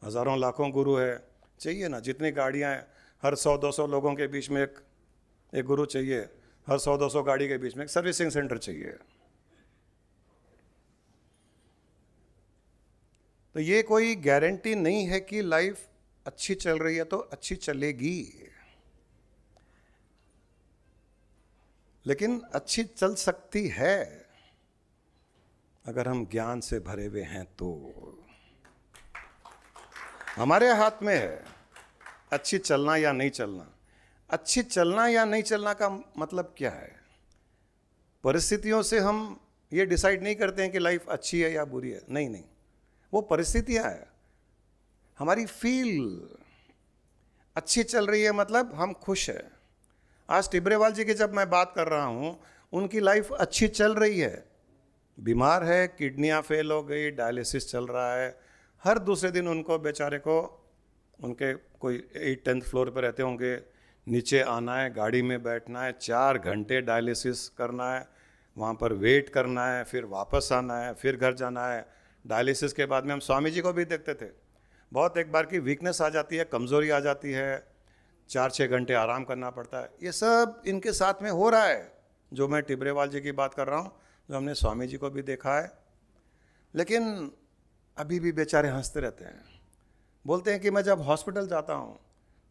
हज़ारों लाखों गुरु है। चाहिए ना, जितनी गाड़ियाँ हैं, हर 100-200 लोगों के बीच में एक गुरु चाहिए, हर 100-200 गाड़ी के बीच में एक सर्विसिंग सेंटर चाहिए। तो ये कोई गारंटी नहीं है कि लाइफ अच्छी चल रही है तो अच्छी चलेगी, लेकिन अच्छी चल सकती है अगर हम ज्ञान से भरे हुए हैं तो। हमारे हाथ में है अच्छी चलना या नहीं चलना। अच्छी चलना या नहीं चलना का मतलब क्या है? परिस्थितियों से हम ये डिसाइड नहीं करते हैं कि लाइफ अच्छी है या बुरी है। नहीं नहीं, वो परिस्थितियां है। हमारी फील अच्छी चल रही है मतलब हम खुश है। आज टिब्रेवाल जी की जब मैं बात कर रहा हूँ, उनकी लाइफ अच्छी चल रही है। बीमार है, किडनियाँ फेल हो गई, डायलिसिस चल रहा है, हर दूसरे दिन उनको बेचारे को, उनके कोई 8th फ्लोर पर रहते होंगे, नीचे आना है, गाड़ी में बैठना है, 4 घंटे डायलिसिस करना है, वहाँ पर वेट करना है, फिर वापस आना है, फिर घर जाना है। डायलिसिस के बाद में हम स्वामी जी को भी देखते थे, बहुत एक बार की वीकनेस आ जाती है, कमज़ोरी आ जाती है, 4-6 घंटे आराम करना पड़ता है। ये सब इनके साथ में हो रहा है, जो मैं टिब्रेवाल जी की बात कर रहा हूँ, जो हमने स्वामी जी को भी देखा है। लेकिन अभी भी बेचारे हंसते रहते हैं, बोलते हैं कि मैं जब हॉस्पिटल जाता हूँ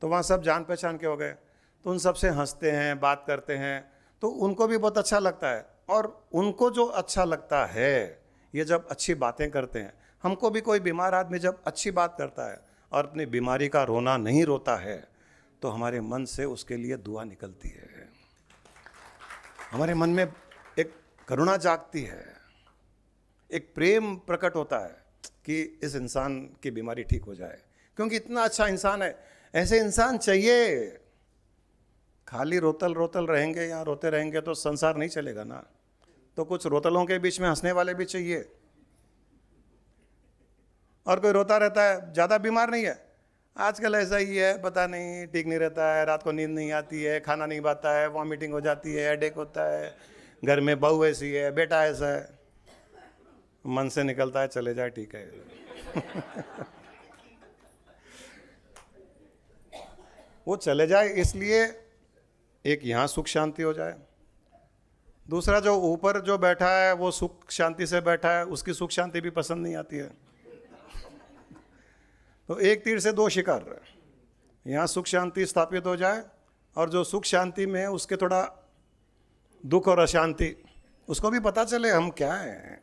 तो वहाँ सब जान पहचान के हो गए, तो उन सब से हंसते हैं, बात करते हैं, तो उनको भी बहुत अच्छा लगता है। और उनको जो अच्छा लगता है, ये जब अच्छी बातें करते हैं, हमको भी कोई बीमार आदमी जब अच्छी बात करता है और अपनी बीमारी का रोना नहीं रोता है, तो हमारे मन से उसके लिए दुआ निकलती है, हमारे मन में एक करुणा जागती है, एक प्रेम प्रकट होता है कि इस इंसान की बीमारी ठीक हो जाए, क्योंकि इतना अच्छा इंसान है। ऐसे इंसान चाहिए। खाली रोतल रोतल रहेंगे या रोते रहेंगे तो संसार नहीं चलेगा ना। तो कुछ रोतलों के बीच में हंसने वाले भी चाहिए। और कोई रोता रहता है, ज़्यादा बीमार नहीं है, आजकल ऐसा ही है, पता नहीं, ठीक नहीं रहता है, रात को नींद नहीं आती है, खाना नहीं खाता है, वॉमिटिंग हो जाती है, हेडेक होता है, घर में बहू ऐसी है, बेटा ऐसा है, मन से निकलता है चले जाए, ठीक है वो चले जाए, इसलिए एक यहाँ सुख शांति हो जाए, दूसरा जो ऊपर जो बैठा है वो सुख शांति से बैठा है, उसकी सुख शांति भी पसंद नहीं आती है। तो एक तीर से दो शिकार, यहाँ सुख शांति स्थापित हो जाए और जो सुख शांति में है उसके थोड़ा दुख और अशांति उसको भी पता चले हम क्या हैं।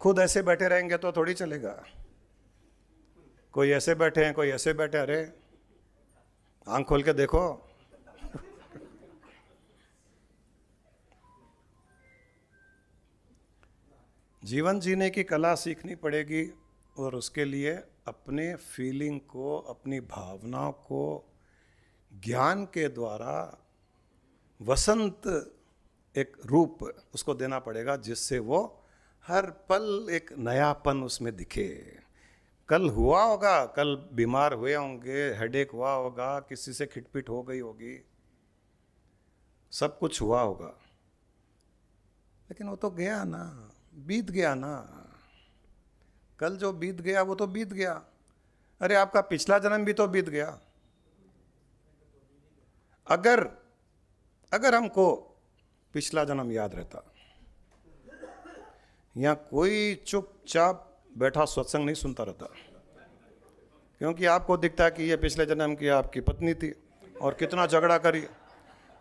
खुद ऐसे बैठे रहेंगे तो थोड़ी चलेगा। कोई ऐसे बैठे हैं, कोई ऐसे बैठे, अरे आंख खोल के देखो। जीवन जीने की कला सीखनी पड़ेगी और उसके लिए अपने फीलिंग को, अपनी भावनाओं को ज्ञान के द्वारा वसंत एक रूप उसको देना पड़ेगा, जिससे वो हर पल एक नयापन उसमें दिखे। कल हुआ होगा, कल बीमार हुए होंगे, हेडेक हुआ होगा, किसी से खिटपिट हो गई होगी, सब कुछ हुआ होगा, लेकिन वो तो गया ना, बीत गया ना। कल जो बीत गया वो तो बीत गया। अरे आपका पिछला जन्म भी तो बीत गया। अगर हमको पिछला जन्म याद रहता, यहाँ कोई चुपचाप बैठा सत्संग नहीं सुनता रहता, क्योंकि आपको दिखता कि ये पिछले जन्म की आपकी पत्नी थी और कितना झगड़ा करी।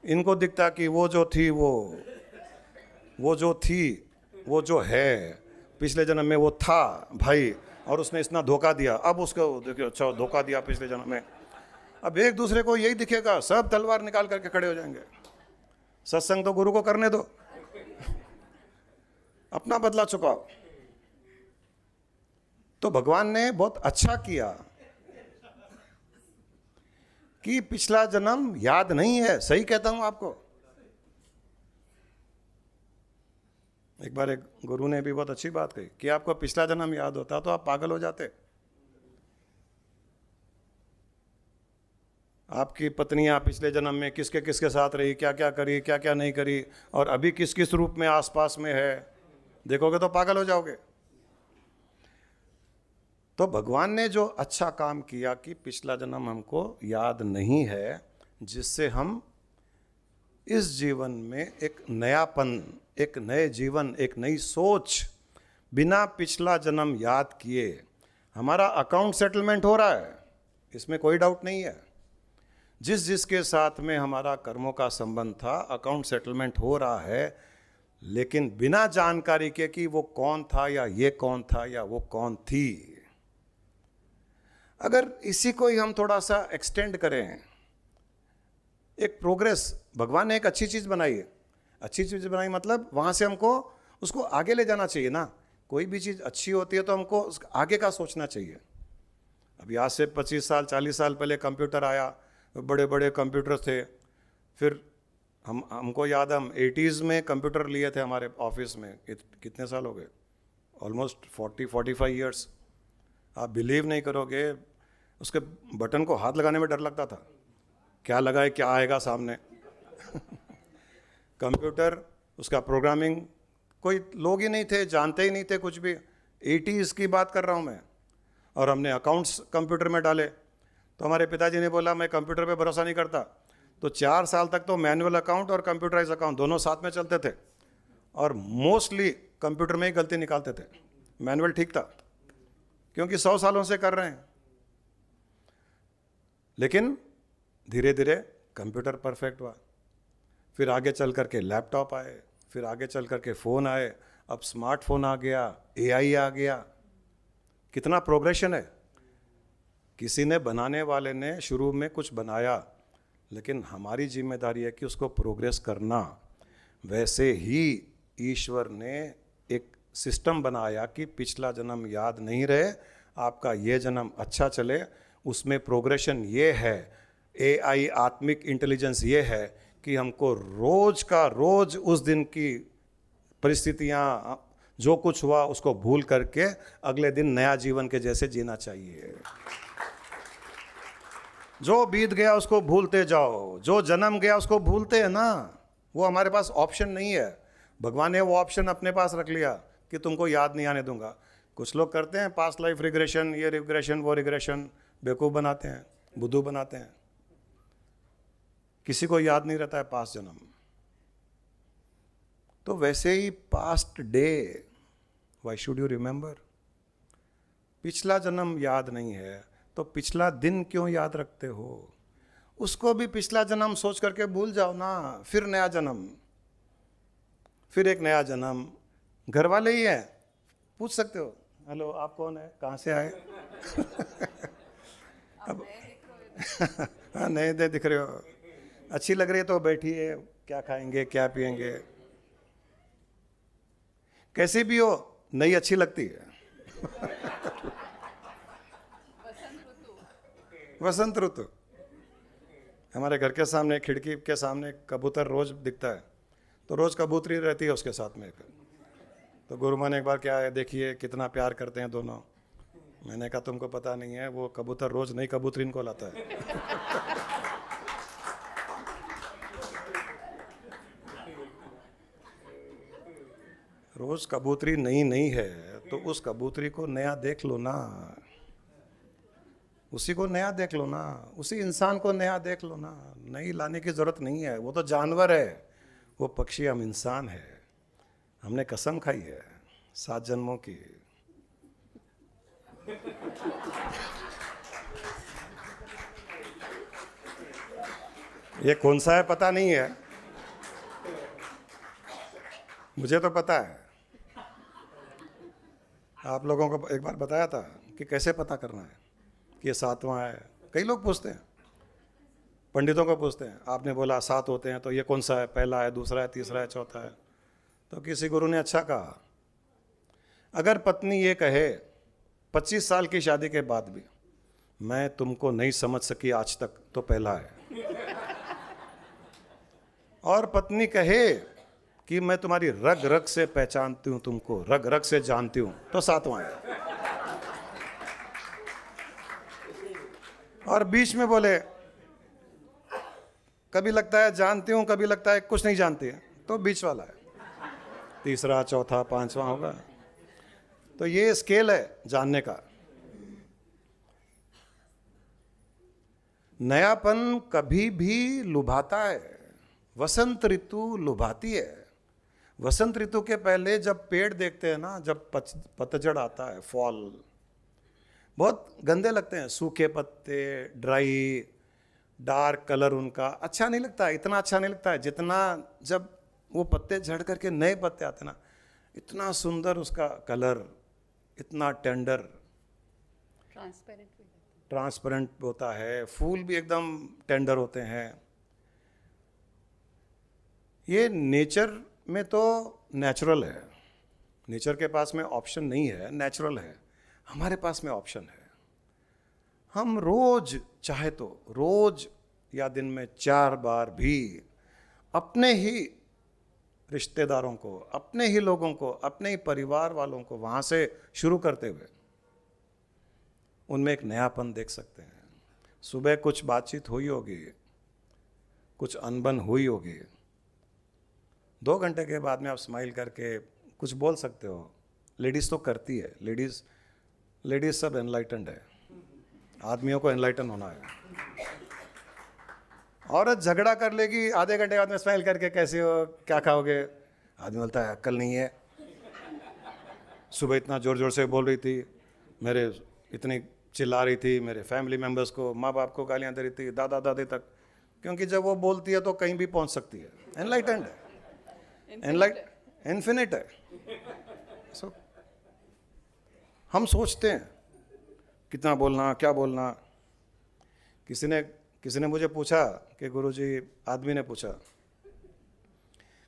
इनको दिखता कि वो जो थी वो जो है पिछले जन्म में वो था भाई, और उसने इतना धोखा दिया, अब उसको देखिए अच्छा धोखा दिया पिछले जन्म में। अब एक दूसरे को यही दिखेगा, सब तलवार निकाल करके खड़े हो जाएंगे। सत्संग तो गुरु को करने दो, अपना बदला चुकाओ। तो भगवान ने बहुत अच्छा किया कि पिछला जन्म याद नहीं है। सही कहता हूं आपको। एक बार एक गुरु ने भी बहुत अच्छी बात कही कि आपको पिछला जन्म याद होता तो आप पागल हो जाते। आपकी पत्नियां पिछले जन्म में किसके किसके साथ रही, क्या क्या करी, क्या क्या नहीं करी, और अभी किस किस रूप में आसपास में है, देखोगे तो पागल हो जाओगे। तो भगवान ने जो अच्छा काम किया कि पिछला जन्म हमको याद नहीं है, जिससे हम इस जीवन में एक नयापन, एक नए जीवन, एक नई सोच, बिना पिछला जन्म याद किए हमारा अकाउंट सेटलमेंट हो रहा है, इसमें कोई डाउट नहीं है। जिसके साथ में हमारा कर्मों का संबंध था, अकाउंट सेटलमेंट हो रहा है, लेकिन बिना जानकारी के कि वो कौन था या ये कौन था या वो कौन थी। अगर इसी को ही हम थोड़ा सा एक्सटेंड करें, एक प्रोग्रेस, भगवान ने एक अच्छी चीज़ बनाई है। अच्छी चीज़ बनाई मतलब वहाँ से हमको उसको आगे ले जाना चाहिए ना। कोई भी चीज़ अच्छी होती है तो हमको आगे का सोचना चाहिए। अभी आज से 25 साल 40 साल पहले कंप्यूटर आया, बड़े बड़े कंप्यूटर थे। फिर हमको याद है, हम 80s में कंप्यूटर लिए थे हमारे ऑफिस में। कितने साल हो गए? Almost 40-45 years. आप बिलीव नहीं करोगे, उसके बटन को हाथ लगाने में डर लगता था, क्या लगाए क्या आएगा सामने। कंप्यूटर, उसका प्रोग्रामिंग, कोई लोग ही नहीं थे, जानते ही नहीं थे कुछ भी। 80s की बात कर रहा हूँ मैं। और हमने अकाउंट्स कंप्यूटर में डाले तो हमारे पिताजी ने बोला मैं कंप्यूटर पे भरोसा नहीं करता। तो 4 साल तक तो मैनुअल अकाउंट और कंप्यूटराइज अकाउंट दोनों साथ में चलते थे, और मोस्टली कंप्यूटर में ही गलती निकालते थे। मैनुअल ठीक था क्योंकि 100 सालों से कर रहे हैं। लेकिन धीरे धीरे कंप्यूटर परफेक्ट हुआ, फिर आगे चल करके लैपटॉप आए, फिर आगे चल करके फ़ोन आए, अब स्मार्टफोन आ गया, एआई आ गया। कितना प्रोग्रेशन है। किसी ने, बनाने वाले ने शुरू में कुछ बनाया, लेकिन हमारी जिम्मेदारी है कि उसको प्रोग्रेस करना। वैसे ही ईश्वर ने एक सिस्टम बनाया कि पिछला जन्म याद नहीं रहे, आपका ये जन्म अच्छा चले। उसमें प्रोग्रेशन ये है, एआई आत्मिक इंटेलिजेंस ये है कि हमको रोज का रोज उस दिन की परिस्थितियाँ, जो कुछ हुआ उसको भूल करके अगले दिन नया जीवन के जैसे जीना चाहिए। जो बीत गया उसको भूलते जाओ, जो जन्म गया उसको भूलते हैं ना, वो हमारे पास ऑप्शन नहीं है। भगवान ने वो ऑप्शन अपने पास रख लिया कि तुमको याद नहीं आने दूंगा। कुछ लोग करते हैं पास्ट लाइफ रिग्रेशन, ये रिग्रेशन वो रिग्रेशन, बेवकूफ़ बनाते हैं, बुद्धू बनाते हैं। किसी को याद नहीं रहता है पास्ट जन्म। तो वैसे ही past day, why should you remember? पिछला जन्म याद नहीं है तो पिछला दिन क्यों याद रखते हो? उसको भी पिछला जन्म सोच करके भूल जाओ ना। फिर नया जन्म, फिर एक नया जन्म। घर वाले ही है, पूछ सकते हो, हेलो आप कौन है, कहाँ से आए? अब हाँ नए नए दिख रहे हो, अच्छी लग रही है तो बैठिए, क्या खाएंगे क्या पिएंगे, कैसी भी हो नई अच्छी लगती है। वसंत ऋतु। हमारे घर के सामने, खिड़की के सामने कबूतर रोज दिखता है, तो रोज कबूतरी रहती है उसके साथ में। तो गुरु माँ ने एक बार क्या है, देखिए कितना प्यार करते हैं दोनों। मैंने कहा तुमको पता नहीं है, वो कबूतर रोज नई कबूतरी इनको लाता है। रोज कबूतरी नई नई है तो उस कबूतरी को नया देख लो ना, उसी को नया देख लो ना, उसी इंसान को नया देख लो ना। नई लाने की जरूरत नहीं है, वो तो जानवर है, वो पक्षी, हम इंसान है। हमने कसम खाई है 7 जन्मों की। ये कौन सा है पता नहीं है, मुझे तो पता है। आप लोगों को एक बार बताया था कि कैसे पता करना है कि ये 7वां है। कई लोग पूछते हैं, पंडितों को पूछते हैं, आपने बोला 7 होते हैं तो ये कौन सा है, पहला है, दूसरा है, तीसरा है, चौथा है? तो किसी गुरु ने अच्छा कहा, अगर पत्नी ये कहे 25 साल की शादी के बाद भी मैं तुमको नहीं समझ सकी आज तक, तो पहला है। और पत्नी कहे कि मैं तुम्हारी रग रग से पहचानती हूं, तुमको रग रग से जानती हूं, तो 7वां है। और बीच में बोले कभी लगता है जानती हूं, कभी लगता है कुछ नहीं जानती है, तो बीच वाला है, तीसरा, चौथा, 5वां होगा। तो ये स्केल है जानने का। नयापन कभी भी लुभाता है, वसंत ऋतु लुभाती है। वसंत ऋतु के पहले जब पेड़ देखते हैं ना, जब पतझड़ आता है, फॉल, बहुत गंदे लगते हैं, सूखे पत्ते, ड्राई, डार्क कलर उनका अच्छा नहीं लगता है, इतना अच्छा नहीं लगता है जितना जब वो पत्ते झड़ करके नए पत्ते आते ना, इतना सुंदर उसका कलर, इतना टेंडर, ट्रांसपेरेंट होता है, फूल भी एकदम टेंडर होते हैं। ये नेचर में तो नेचुरल है, नेचर के पास में ऑप्शन नहीं है, नेचुरल है। हमारे पास में ऑप्शन है। हम रोज चाहे तो रोज या दिन में 4 बार भी अपने ही रिश्तेदारों को, अपने ही लोगों को, अपने ही परिवार वालों को वहां से शुरू करते हुए उनमें एक नयापन देख सकते हैं। सुबह कुछ बातचीत हुई होगी, कुछ अनबन हुई होगी, 2 घंटे के बाद में आप स्माइल करके कुछ बोल सकते हो। लेडीज तो करती है, लेडीज सब एनलाइटेंड है, आदमियों को एनलाइटन होना है। औरत झगड़ा कर लेगी, आधे घंटे बाद में स्माइल करके कैसे हो, क्या खाओगे, आदमी बोलता है अक्ल नहीं है, सुबह इतना जोर जोर से बोल रही थी, मेरे इतनी चिल्ला रही थी, मेरे फैमिली मेम्बर्स को, माँ बाप को गालियाँ दे रही थी, दादा दादी तक, क्योंकि जब वो बोलती है तो कहीं भी पहुँच सकती है। एनलाइटेंड है, इन्फिनिट है। सो हम सोचते हैं कितना बोलना, क्या बोलना। किसी ने मुझे पूछा कि गुरुजी, आदमी ने पूछा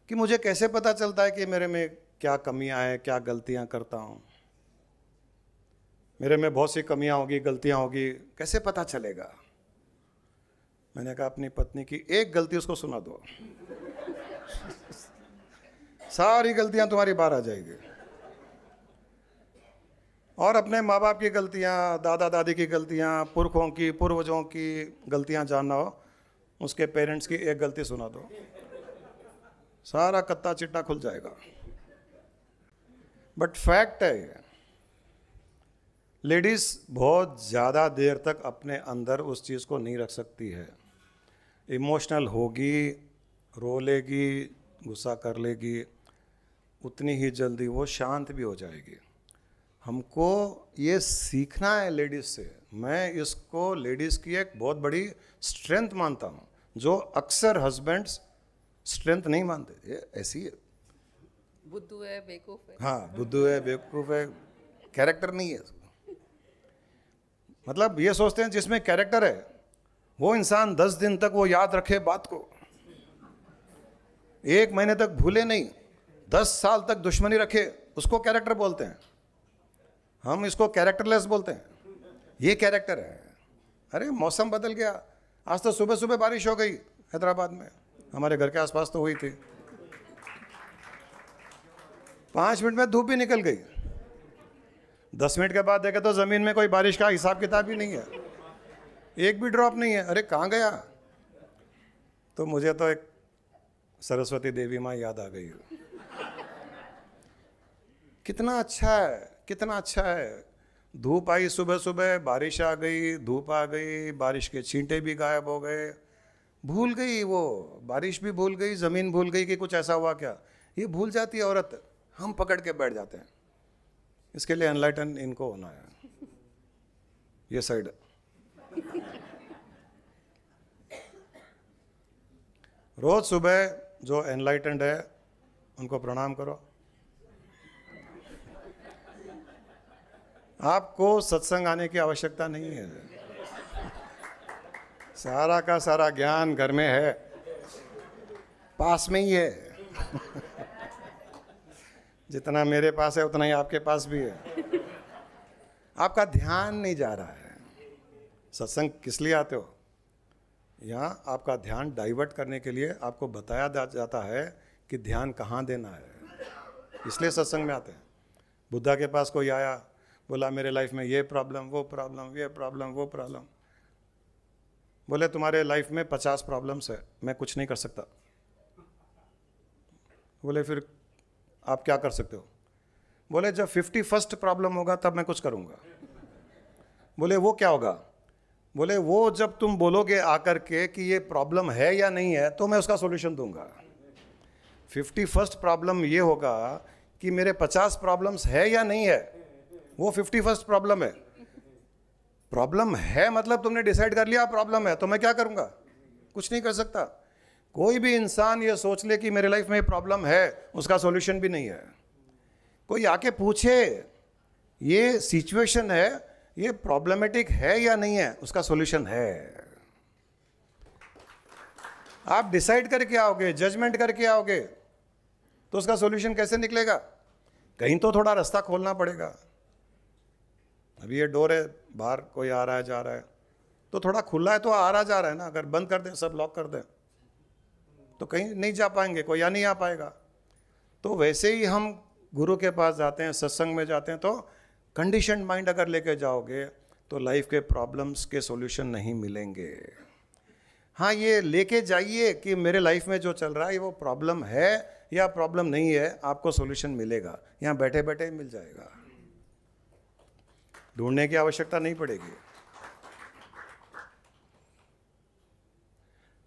कि मुझे कैसे पता चलता है कि मेरे में क्या कमियां हैं, क्या गलतियां करता हूं। मेरे में बहुत सी कमियां होगी, गलतियां होगी, कैसे पता चलेगा? मैंने कहा अपनी पत्नी की एक गलती उसको सुना दो, सारी गलतियां तुम्हारी बाहर आ जाएगी। और अपने माँ बाप की गलतियां, दादा दादी की गलतियां, पुरखों की, पूर्वजों की गलतियां जानना हो, उसके पेरेंट्स की एक गलती सुना दो, सारा कत्ता चिट्टा खुल जाएगा। बट फैक्ट है ये, लेडीज बहुत ज़्यादा देर तक अपने अंदर उस चीज़ को नहीं रख सकती है। इमोशनल होगी, रो लेगी, गुस्सा कर लेगी, उतनी ही जल्दी वो शांत भी हो जाएगी। हमको ये सीखना है लेडीज से। मैं इसको लेडीज की एक बहुत बड़ी स्ट्रेंथ मानता हूँ, जो अक्सर हस्बैंड्स स्ट्रेंथ नहीं मानते। ये ऐसी है, बुद्धू है, बेवकूफ है। हाँ, बुद्धू है, बेवकूफ है, कैरेक्टर नहीं है। मतलब ये सोचते हैं जिसमें कैरेक्टर है वो इंसान 10 दिन तक वो याद रखे बात को, 1 महीने तक भूले नहीं, 10 साल तक दुश्मनी रखे, उसको कैरेक्टर बोलते हैं। हम इसको कैरेक्टरलेस बोलते हैं। ये कैरेक्टर है। अरे मौसम बदल गया, आज तो सुबह सुबह बारिश हो गई हैदराबाद में, हमारे घर के आसपास तो हुई थी, 5 मिनट में धूप भी निकल गई, 10 मिनट के बाद देखे तो जमीन में कोई बारिश का हिसाब किताब ही नहीं है, एक भी ड्रॉप नहीं है। अरे कहाँ गया? तो मुझे तो एक सरस्वती देवी माँ याद आ गई। कितना अच्छा है, कितना अच्छा है। धूप आई सुबह सुबह, बारिश आ गई, धूप आ गई, बारिश के छींटे भी गायब हो गए, भूल गई वो, बारिश भी भूल गई, ज़मीन भूल गई कि कुछ ऐसा हुआ क्या। ये भूल जाती है औरत, हम पकड़ के बैठ जाते हैं। इसके लिए एनलाइटन इनको होना है, ये साइड। रोज सुबह जो एनलाइटेंड है उनको प्रणाम करो। आपको सत्संग आने की आवश्यकता नहीं है, सारा का सारा ज्ञान घर में है, पास में ही है। जितना मेरे पास है उतना ही आपके पास भी है। आपका ध्यान नहीं जा रहा है। सत्संग किस लिए आते हो? यहाँ आपका ध्यान डाइवर्ट करने के लिए आपको बताया जाता है कि ध्यान कहाँ देना है, इसलिए सत्संग में आते हैं। बुद्धा के पास कोई आया, बोला मेरे लाइफ में ये प्रॉब्लम, वो प्रॉब्लम, ये प्रॉब्लम, वो प्रॉब्लम। बोले तुम्हारे लाइफ में 50 प्रॉब्लम्स है, मैं कुछ नहीं कर सकता। बोले फिर आप क्या कर सकते हो? बोले जब 51st प्रॉब्लम होगा तब मैं कुछ करूँगा। बोले वो क्या होगा? बोले वो जब तुम बोलोगे आकर के कि ये प्रॉब्लम है या नहीं है तो मैं उसका सॉल्यूशन दूंगा। 51st प्रॉब्लम ये होगा कि मेरे 50 प्रॉब्लम्स है या नहीं है, वो 51st प्रॉब्लम है। प्रॉब्लम है मतलब तुमने डिसाइड कर लिया प्रॉब्लम है, तो मैं क्या करूंगा? कुछ नहीं कर सकता। कोई भी इंसान ये सोच ले कि मेरे लाइफ में प्रॉब्लम है, उसका सॉल्यूशन भी नहीं है। कोई आके पूछे ये सिचुएशन है, ये प्रॉब्लमेटिक है या नहीं है, उसका सॉल्यूशन है। आप डिसाइड करके आओगे, जजमेंट करके आओगे, तो उसका सॉल्यूशन कैसे निकलेगा? कहीं तो थोड़ा रास्ता खोलना पड़ेगा। अभी ये डोर है, बाहर कोई आ रहा है जा रहा है, तो थोड़ा खुला है तो आ रहा जा रहा है ना। अगर बंद कर दें, सब लॉक कर दें, तो कहीं नहीं जा पाएंगे, कोई या नहीं आ पाएगा। तो वैसे ही हम गुरु के पास जाते हैं, सत्संग में जाते हैं, तो कंडीशन माइंड अगर लेके जाओगे तो लाइफ के प्रॉब्लम्स के सॉल्यूशन नहीं मिलेंगे। हाँ, ये लेके जाइए कि मेरे लाइफ में जो चल रहा है वो प्रॉब्लम है या प्रॉब्लम नहीं है, आपको सॉल्यूशन मिलेगा, यहाँ बैठे बैठे मिल जाएगा, ढूंढने की आवश्यकता नहीं पड़ेगी।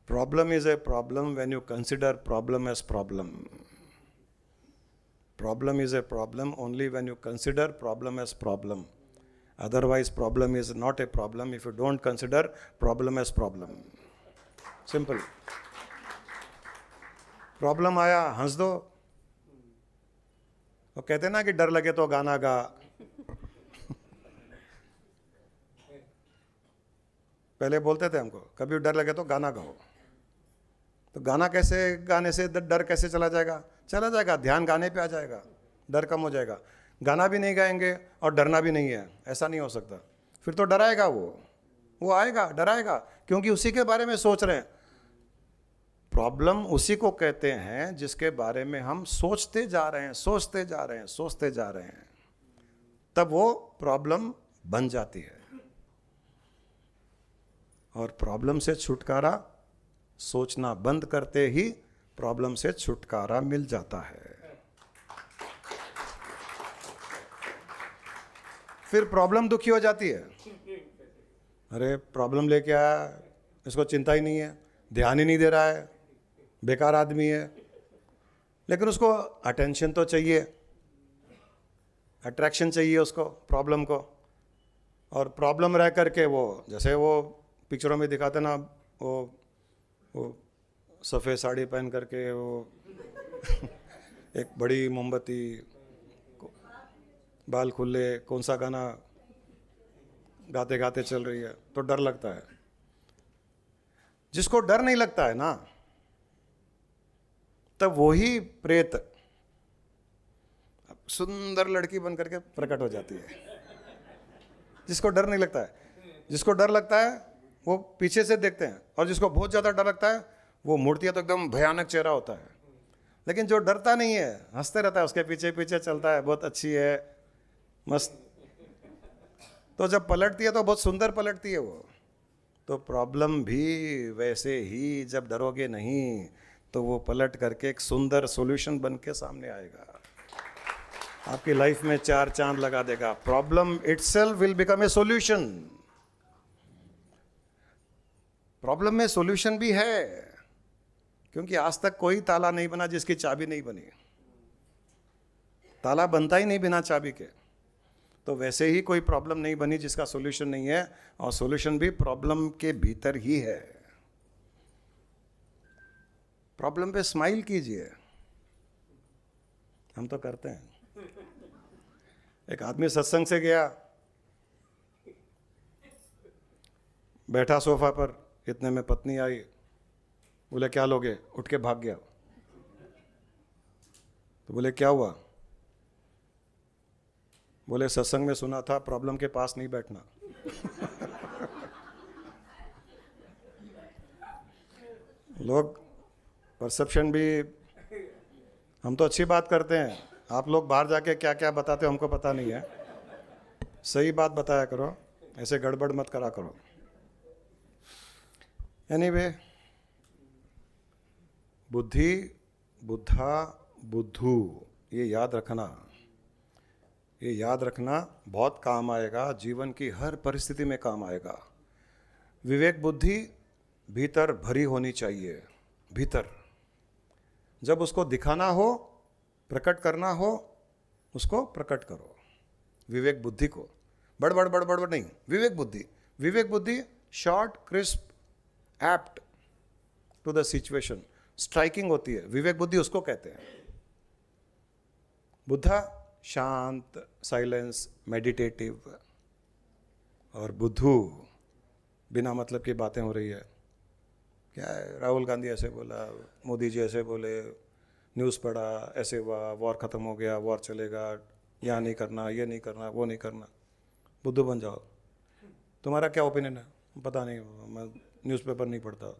Problem is a problem when you consider problem as problem. Problem is a problem only when you consider problem as problem. Otherwise, problem is not a problem if you don't consider problem as problem. Simple. Problem आया, हंस दो। वो कहते ना कि डर लगे तो गाना गा। पहले बोलते थे हमको, कभी डर लगे तो गाना गाओ। तो गाना कैसे गाने से डर कैसे चला जाएगा? चला जाएगा, ध्यान गाने पे आ जाएगा, डर कम हो जाएगा। गाना भी नहीं गाएंगे और डरना भी नहीं है, ऐसा नहीं हो सकता। फिर तो डराएगा वो आएगा, डराएगा, क्योंकि उसी के बारे में सोच रहे हैं। प्रॉब्लम उसी को कहते हैं जिसके बारे में हम सोचते जा रहे हैं, सोचते जा रहे हैं, सोचते जा रहे हैं, तब वो प्रॉब्लम बन जाती है। और प्रॉब्लम से छुटकारा सोचना बंद करते ही प्रॉब्लम से छुटकारा मिल जाता है। फिर प्रॉब्लम दुखी हो जाती है। अरे प्रॉब्लम लेके आया, इसको चिंता ही नहीं है, ध्यान ही नहीं दे रहा है, बेकार आदमी है, लेकिन उसको अटेंशन तो चाहिए, अट्रैक्शन चाहिए उसको प्रॉब्लम को। और प्रॉब्लम रह करके वो, जैसे वो पिक्चरों में दिखाते ना, वो सफ़ेद साड़ी पहन करके वो एक बड़ी मोमबत्ती, बाल खुले, कौन सा गाना गाते गाते चल रही है, तो डर लगता है। जिसको डर नहीं लगता है ना, तब वही प्रेत सुंदर लड़की बन करके प्रकट हो जाती है। जिसको डर नहीं लगता है, जिसको डर लगता है वो पीछे से देखते हैं, और जिसको बहुत ज़्यादा डर लगता है वो मूर्ति है तो एकदम भयानक चेहरा होता है। लेकिन जो डरता नहीं है हंसते रहता है, उसके पीछे पीछे चलता है, बहुत अच्छी है, मस्त, तो जब पलटती है तो बहुत सुंदर पलटती है वो। तो प्रॉब्लम भी वैसे ही, जब डरोगे नहीं तो वो पलट करके एक सुंदर सॉल्यूशन बन के सामने आएगा, आपकी लाइफ में 4 चांद लगा देगा। Problem itself will become a solution. Problem में सॉल्यूशन भी है, क्योंकि आज तक कोई ताला नहीं बना जिसकी चाबी नहीं बनी। ताला बनता ही नहीं बिना चाबी के। तो वैसे ही कोई प्रॉब्लम नहीं बनी जिसका सॉल्यूशन नहीं है, और सॉल्यूशन भी प्रॉब्लम के भीतर ही है। प्रॉब्लम पे स्माइल कीजिए, हम तो करते हैं। एक आदमी सत्संग से गया, बैठा सोफा पर, इतने में पत्नी आई, बोले क्या लोगे, उठ के भाग गया। तो बोले क्या हुआ, बोले सत्संग में सुना था प्रॉब्लम के पास नहीं बैठना। लोग परसेप्शन भी, हम तो अच्छी बात करते हैं, आप लोग बाहर जाके क्या क्या बताते हो हमको पता नहीं है। सही बात बताया करो, ऐसे गड़बड़ मत करा करो। एनीवे, बुद्धि, बुद्धा, बुद्धू, ये याद रखना, ये याद रखना बहुत काम आएगा, जीवन की हर परिस्थिति में काम आएगा। विवेक बुद्धि भीतर भरी होनी चाहिए, भीतर। जब उसको दिखाना हो, प्रकट करना हो, उसको प्रकट करो। विवेक बुद्धि को बड़ बड़ नहीं, विवेक बुद्धि। विवेक बुद्धि short, crisp, apt to the situation, striking होती है, विवेक बुद्धि उसको कहते हैं। बुद्धा शांत, साइलेंस, मेडिटेटिव। और बुद्धू बिना मतलब की बातें हो रही है, क्या है, राहुल गांधी ऐसे बोला, मोदी जी ऐसे बोले, न्यूज़ पढ़ा, ऐसे हुआ, वॉर ख़त्म हो गया, वॉर चलेगा, यहाँ नहीं करना, ये नहीं करना, वो नहीं करना। बुद्धू बन जाओ। तुम्हारा क्या ओपिनियन है, पता नहीं, मैं न्यूज़पेपर नहीं पढ़ता।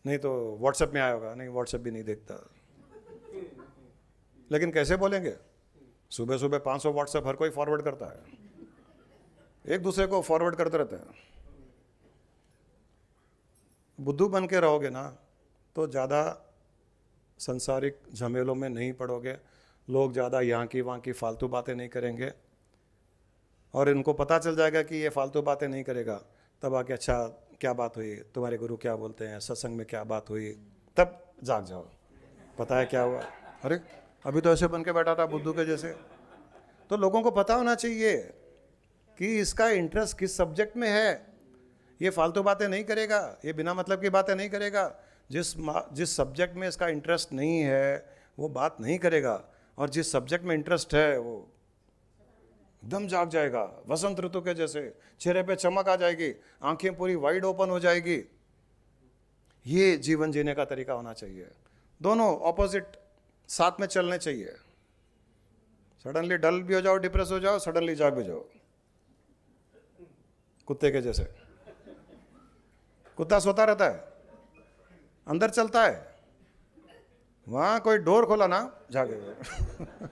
नहीं तो व्हाट्सएप में आया होगा, नहीं व्हाट्सएप भी नहीं देखता। लेकिन कैसे बोलेंगे, सुबह सुबह 500 व्हाट्सएप हर कोई फॉरवर्ड करता है, एक दूसरे को फॉरवर्ड करते रहते हैं। बुद्धू बन के रहोगे ना तो ज़्यादा संसारिक झमेलों में नहीं पड़ोगे, लोग ज़्यादा यहाँ की वहाँ की फालतू बातें नहीं करेंगे, और इनको पता चल जाएगा कि ये फालतू बातें नहीं करेगा, तब आके अच्छा क्या बात हुई, तुम्हारे गुरु क्या बोलते हैं, सत्संग में क्या बात हुई, तब जाग जाओ, पता है क्या हुआ, अरे अभी तो ऐसे बन के बैठा था बुद्धू के जैसे। तो लोगों को पता होना चाहिए कि इसका इंटरेस्ट किस सब्जेक्ट में है, ये फालतू बातें नहीं करेगा, ये बिना मतलब की बातें नहीं करेगा। जिस सब्जेक्ट में इसका इंटरेस्ट नहीं है वो बात नहीं करेगा, और जिस सब्जेक्ट में इंटरेस्ट है वो एकदम जाग जाएगा, वसंत ऋतु के जैसे, चेहरे पे चमक आ जाएगी, आंखें पूरी वाइड ओपन हो जाएगी। ये जीवन जीने का तरीका होना चाहिए। दोनों ऑपोजिट साथ में चलने चाहिए। सडनली डल भी हो जाओ, डिप्रेस हो जाओ, सडनली जाग भी जाओ, कुत्ते के जैसे। कुत्ता सोता रहता है, अंदर चलता है, वहां कोई डोर खोला ना जागेगा।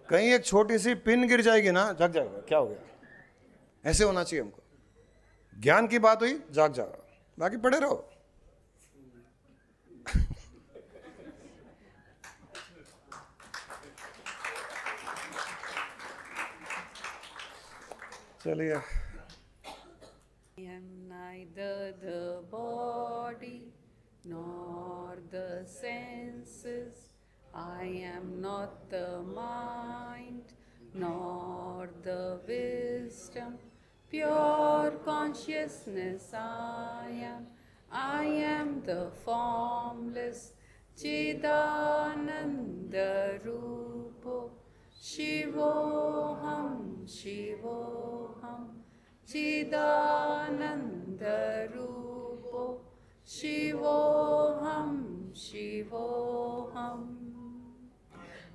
कहीं एक छोटी सी पिन गिर जाएगी ना, जाग जाएगा, क्या हो गया। ऐसे होना चाहिए हमको। ज्ञान की बात हुई, जाग जाओ, बाकी पड़े रहो। चलिए। I am neither the body nor the senses. I am not the mind, nor the wisdom. Pure consciousness I am. I am the formless Chidananda Rupo. Shivoham, Shivoham, Chidananda Rupo. Shivoham, Shivoham.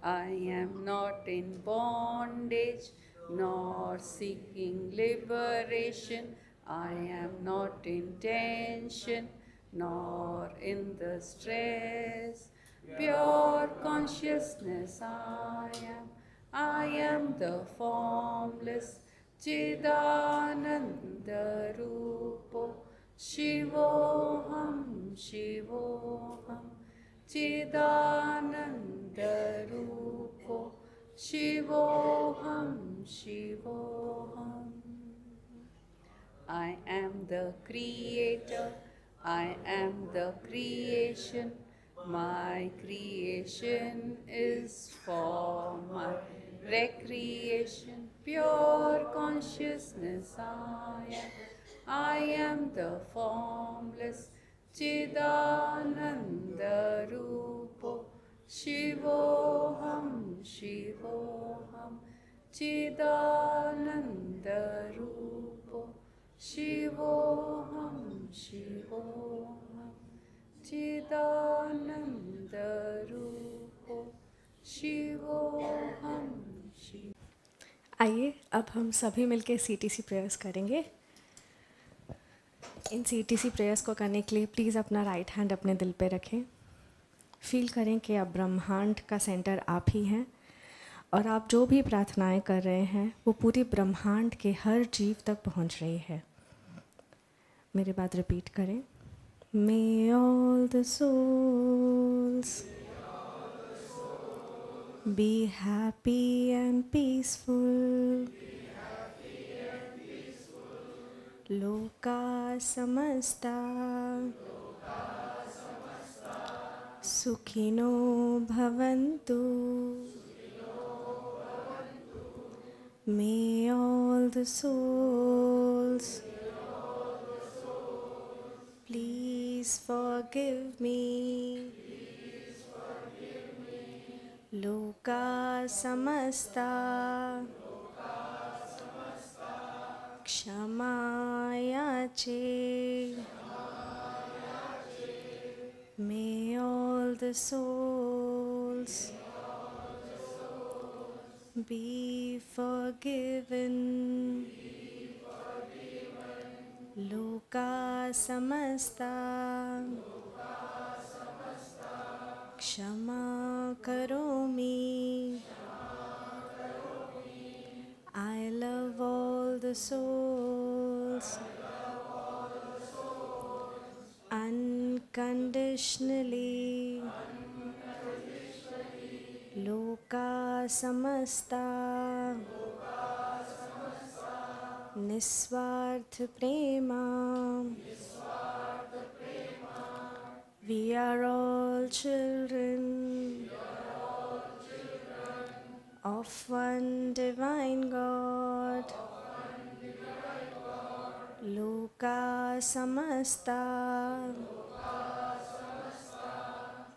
I am not in bondage nor seeking liberation. I am not in tension nor in the stress. Pure consciousness I am. I am the formless Chidananda Rupo. Shivoham, Shivoham, Chidananda Rupo. Shivoham, Shivoham. I am the creator, I am the creation. My creation is for my recreation. Pure consciousness I am the formless Chidananda Rupo. Shivoham, Shivoham, Chidananda Rupo. Shivoham, Shivoham, Chidananda Rupo. Shivoham, Shivoham. आइए अब हम सभी मिलके CTC prayers करेंगे। इन CTC prayers को करने के लिए प्लीज़ अपना राइट हैंड अपने दिल पे रखें। फील करें कि अब ब्रह्मांड का सेंटर आप ही हैं और आप जो भी प्रार्थनाएं कर रहे हैं वो पूरी ब्रह्मांड के हर जीव तक पहुंच रही है। मेरी बात रिपीट करें। May all the souls be happy and peaceful. Loka samasta sukhino bhavantu. May all the souls please forgive me. Loka samasta क्षमा याचे. May all the souls be forgiven. Loka samasta क्षमा karomi. I love all the souls unconditionally. Loka samasta niswarth prema. We are all children of one divine God. Loka samasta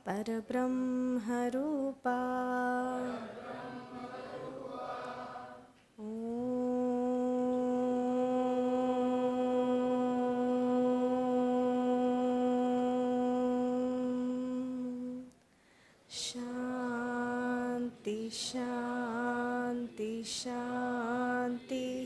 Parabrahma Rupa. Shanti, Shanti, Shanti.